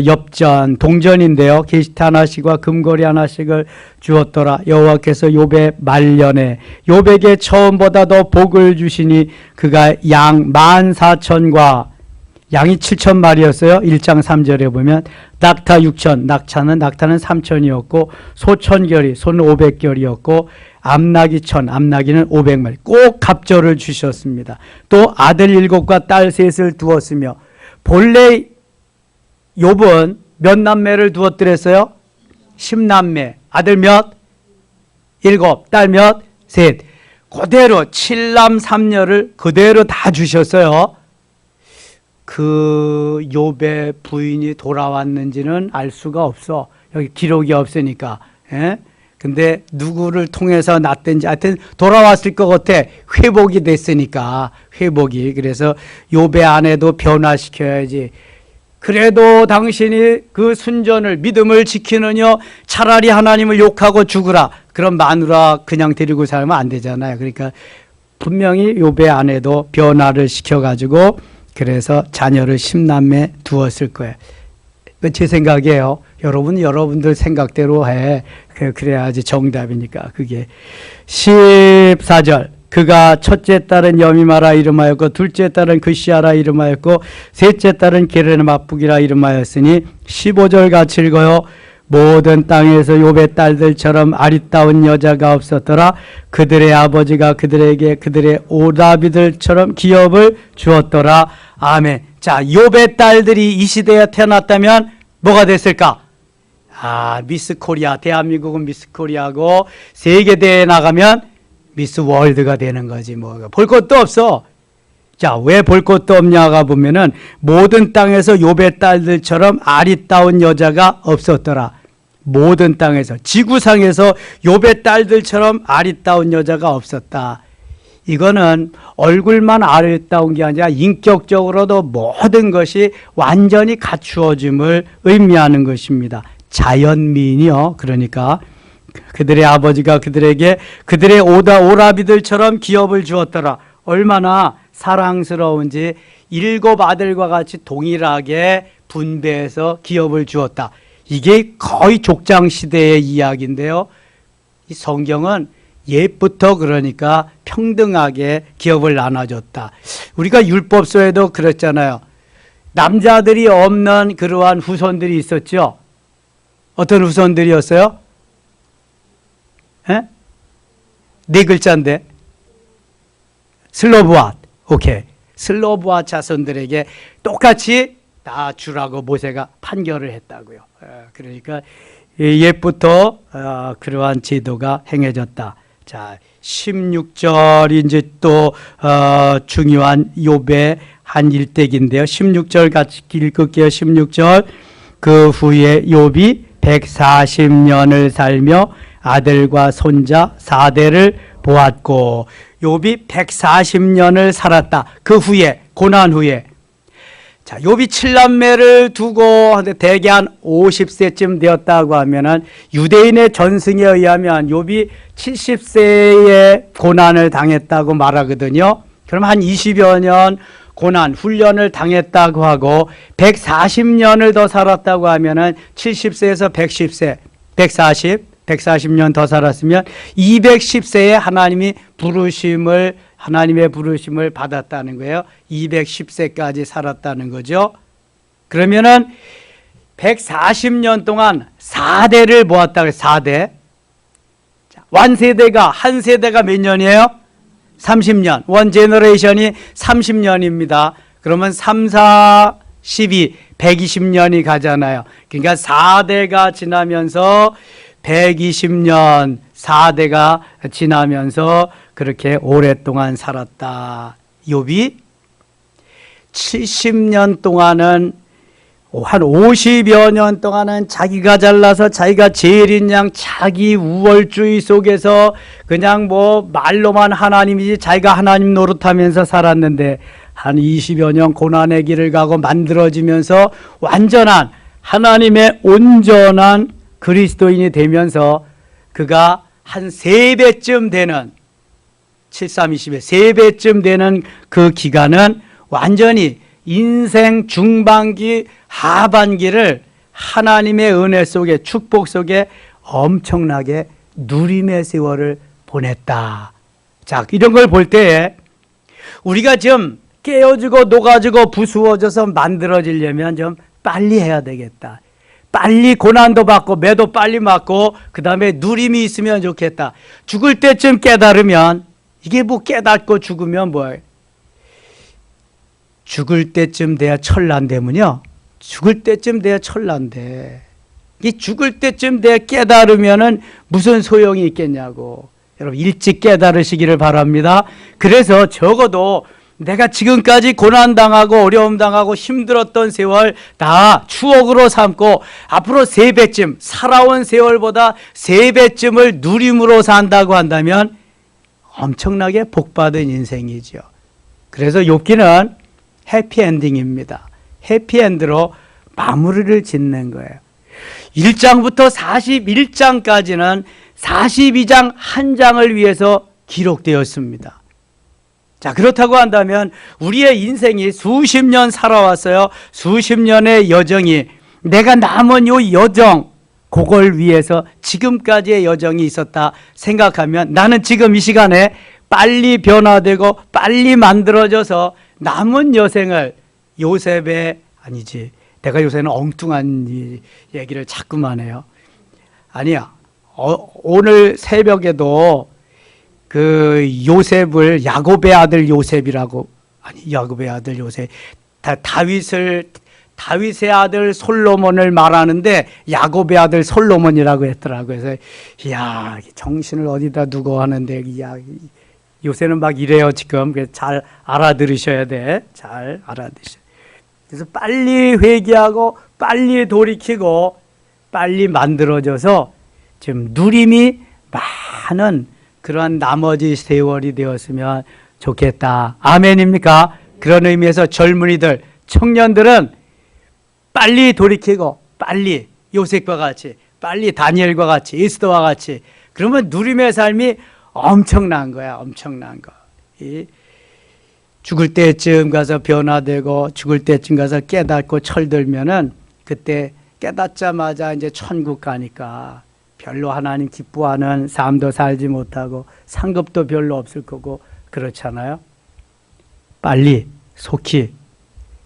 엽전, 동전인데요. 게시타 하나씩과 금고리 하나씩을 주었더라. 여호와께서 욥의 말년에 욥에게 처음보다 더 복을 주시니 그가 양 14,000과 양이 7,000마리였어요. 1장 3절에 보면 낙타 6,000, 낙타는 3,000이었고 소 1,000결이, 소는 500결이었고 암나기 1,000, 암나기는 500마리. 꼭 갑절을 주셨습니다. 또 아들 7과 딸 3을 두었으며 본래 욥은 몇 남매를 두었더랬어요? 10남매. 아들 몇? 7, 딸 몇? 3. 그대로 7남 3녀를 그대로 다 주셨어요. 그 욥의 부인이 돌아왔는지는 알 수가 없어. 여기 기록이 없으니까. 예? 근데 누구를 통해서 낳든지 하여튼 돌아왔을 것 같아. 회복이 됐으니까. 회복이. 그래서 욥의 아내도 변화시켜야지. 그래도 당신이 그 순전을 믿음을 지키느냐 차라리 하나님을 욕하고 죽으라. 그럼 마누라 그냥 데리고 살면 안 되잖아요. 그러니까 분명히 욥의 아내도 변화를 시켜가지고 그래서 자녀를 10남매 두었을 거예요. 제 생각이에요. 여러분들 생각대로 해. 그래야지 정답이니까. 그게 14절 그가 첫째 딸은 여미마라 이름하였고 둘째 딸은 그시아라 이름하였고 셋째 딸은 게르마북이라 이름하였으니 15절 같이 읽어요. 모든 땅에서 욥의 딸들처럼 아리따운 여자가 없었더라. 그들의 아버지가 그들에게 그들의 오라비들처럼 기업을 주었더라. 아멘. 자, 욥의 딸들이 이 시대에 태어났다면 뭐가 됐을까? 미스 코리아, 대한민국은 미스 코리아고 세계대회에 나가면 미스 월드가 되는 거지. 볼 것도 없어. 자, 왜 볼 것도 없냐가 보면은 모든 땅에서 욥의 딸들처럼 아리따운 여자가 없었더라. 모든 땅에서, 지구상에서 욥의 딸들처럼 아리따운 여자가 없었다. 이거는 얼굴만 아리따운 게 아니라 인격적으로도 모든 것이 완전히 갖추어짐을 의미하는 것입니다. 자연미인이요. 그러니까 그들의 아버지가 그들에게 그들의 오라비들처럼 기업을 주었더라. 얼마나 사랑스러운지 7 아들과 같이 동일하게 분배해서 기업을 주었다. 이게 거의 족장시대의 이야기인데요. 이 성경은 옛부터 그러니까 평등하게 기업을 나눠줬다. 우리가 율법서에도 그랬잖아요. 남자들이 없는 그러한 후손들이 있었죠. 어떤 후손들이었어요? 에? 4글자인데 슬로브앗. 오케이. 슬로브앗 자손들에게 똑같이 다 주라고 모세가 판결을 했다고요. 그러니까 옛부터 그러한 제도가 행해졌다. 자, 16절이 이제 또 중요한 욥의 한 일대기인데요. 16절 같이 읽을게요. 16절. 그 후에 욥이 140년을 살며 아들과 손자 4대를 보았고, 욥이 140년을 살았다. 그 후에, 고난 후에. 자, 욥이 7남매를 두고 대개 한 50세쯤 되었다고 하면은 유대인의 전승에 의하면 욥이 70세에 고난을 당했다고 말하거든요. 그럼 한 20여 년 고난, 훈련을 당했다고 하고 140년을 더 살았다고 하면은 70세에서 110세, 140년 더 살았으면 210세에 하나님의 부르심을 받았다는 거예요. 210세까지 살았다는 거죠. 그러면은 140년 동안 4대를 모았다고 해요. 4대. 한 세대가 몇 년이에요? 30년. 원 제너레이션이 30년입니다. 그러면 3, 4, 12, 120년이 가잖아요. 그러니까 4대가 지나면서 120년, 4대가 지나면서 그렇게 오랫동안 살았다. 욥이 70년 동안은, 한 50여 년 동안은 자기가 잘나서 자기가 제일인 양 자기 우월주의 속에서 그냥 말로만 하나님이지 자기가 하나님 노릇하면서 살았는데 한 20여 년 고난의 길을 가고 만들어지면서 완전한 하나님의 온전한 그리스도인이 되면서 그가 한 3배쯤 되는 7320에 3배쯤 되는 그 기간은 완전히 인생 중반기 하반기를 하나님의 은혜 속에 축복 속에 엄청나게 누림의 세월을 보냈다. 자, 이런 걸 볼 때에 우리가 좀 깨어지고 녹아지고 부수어져서 만들어지려면 좀 빨리 해야 되겠다. 빨리 고난도 받고 매도 빨리 맞고 그 다음에 누림이 있으면 좋겠다. 죽을 때쯤 깨달으면 이게 뭐 깨닫고 죽으면 뭐예요? 죽을 때쯤 돼야 천란되면요. 죽을 때쯤 돼야 천란돼. 이 죽을 때쯤 돼야 깨달으면은 무슨 소용이 있겠냐고. 여러분 일찍 깨달으시기를 바랍니다. 그래서 적어도 내가 지금까지 고난당하고 어려움당하고 힘들었던 세월 다 추억으로 삼고 앞으로 3배쯤 살아온 세월보다 3배쯤을 누림으로 산다고 한다면 엄청나게 복받은 인생이죠. 그래서 욥기는 해피엔딩입니다. 해피엔드로 마무리를 짓는 거예요. 1장부터 41장까지는 42장 한 장을 위해서 기록되었습니다. 자, 그렇다고 한다면 우리의 인생이 수십 년 살아왔어요. 수십 년의 여정이 내가 남은 요 여정 그걸 위해서 지금까지의 여정이 있었다 생각하면 나는 지금 이 시간에 빨리 변화되고 빨리 만들어져서 남은 여생을 요셉의 아니지 내가 요새는 엉뚱한 얘기를 자꾸만 해요. 아니야. 오늘 새벽에도 그 요셉을 야곱의 아들 요셉이라고 아니 야곱의 아들 요셉 다윗의 아들 솔로몬을 말하는데 야곱의 아들 솔로몬이라고 했더라고요. 그래서 이야 정신을 어디다 두고 하는데 이야 요새는 막 이래요 지금. 잘 알아들으셔야 돼. 잘 알아들으셔야. 그래서 빨리 회개하고 빨리 돌이키고 빨리 만들어져서 지금 누림이 많은 그러한 나머지 세월이 되었으면 좋겠다. 아멘입니까? 그런 의미에서 젊은이들, 청년들은 빨리 돌이키고 빨리 요셉과 같이 빨리 다니엘과 같이 에스더와 같이 그러면 누림의 삶이 엄청난 거야. 엄청난 거. 죽을 때쯤 가서 변화되고 죽을 때쯤 가서 깨닫고 철들면은 그때 깨닫자마자 이제 천국 가니까 별로 하나님 기뻐하는 삶도 살지 못하고 상급도 별로 없을 거고 그렇잖아요. 빨리 속히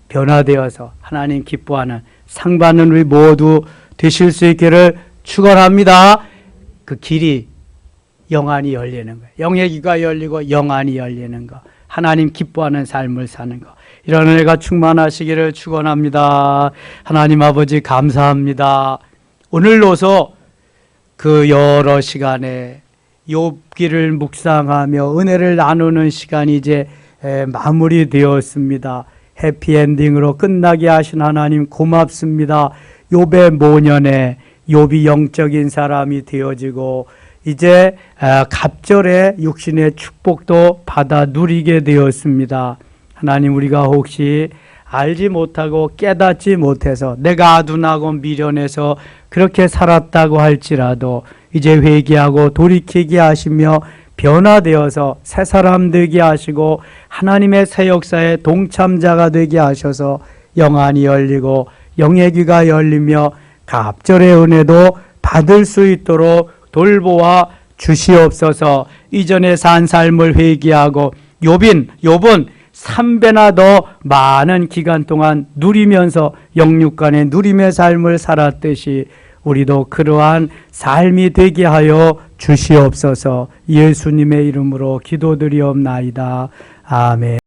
변화되어서 하나님 기뻐하는 상 받는 우리 모두 되실 수 있기를 축원합니다. 그 길이 영안이 열리는 거예요. 영의 귀가 열리고 영안이 열리는 거. 하나님 기뻐하는 삶을 사는 거. 이런 은혜가 충만하시기를 축원합니다. 하나님 아버지 감사합니다. 오늘로서 그 여러 시간에 욥기를 묵상하며 은혜를 나누는 시간이 이제 마무리되었습니다. 해피엔딩으로 끝나게 하신 하나님 고맙습니다. 욥의 모년에 욥이 영적인 사람이 되어지고 이제 갑절의 육신의 축복도 받아 누리게 되었습니다. 하나님 우리가 혹시 알지 못하고 깨닫지 못해서 내가 아둔하고 미련해서 그렇게 살았다고 할지라도 이제 회개하고 돌이키게 하시며 변화되어서 새 사람 되게 하시고 하나님의 새 역사에 동참자가 되게 하셔서 영안이 열리고 영의 귀가 열리며 갑절의 은혜도 받을 수 있도록 돌보아 주시옵소서. 이전에 산 삶을 회개하고 욥은 3배나 더 많은 기간 동안 누리면서 영육간의 누림의 삶을 살았듯이 우리도 그러한 삶이 되게 하여 주시옵소서. 예수님의 이름으로 기도드리옵나이다. 아멘.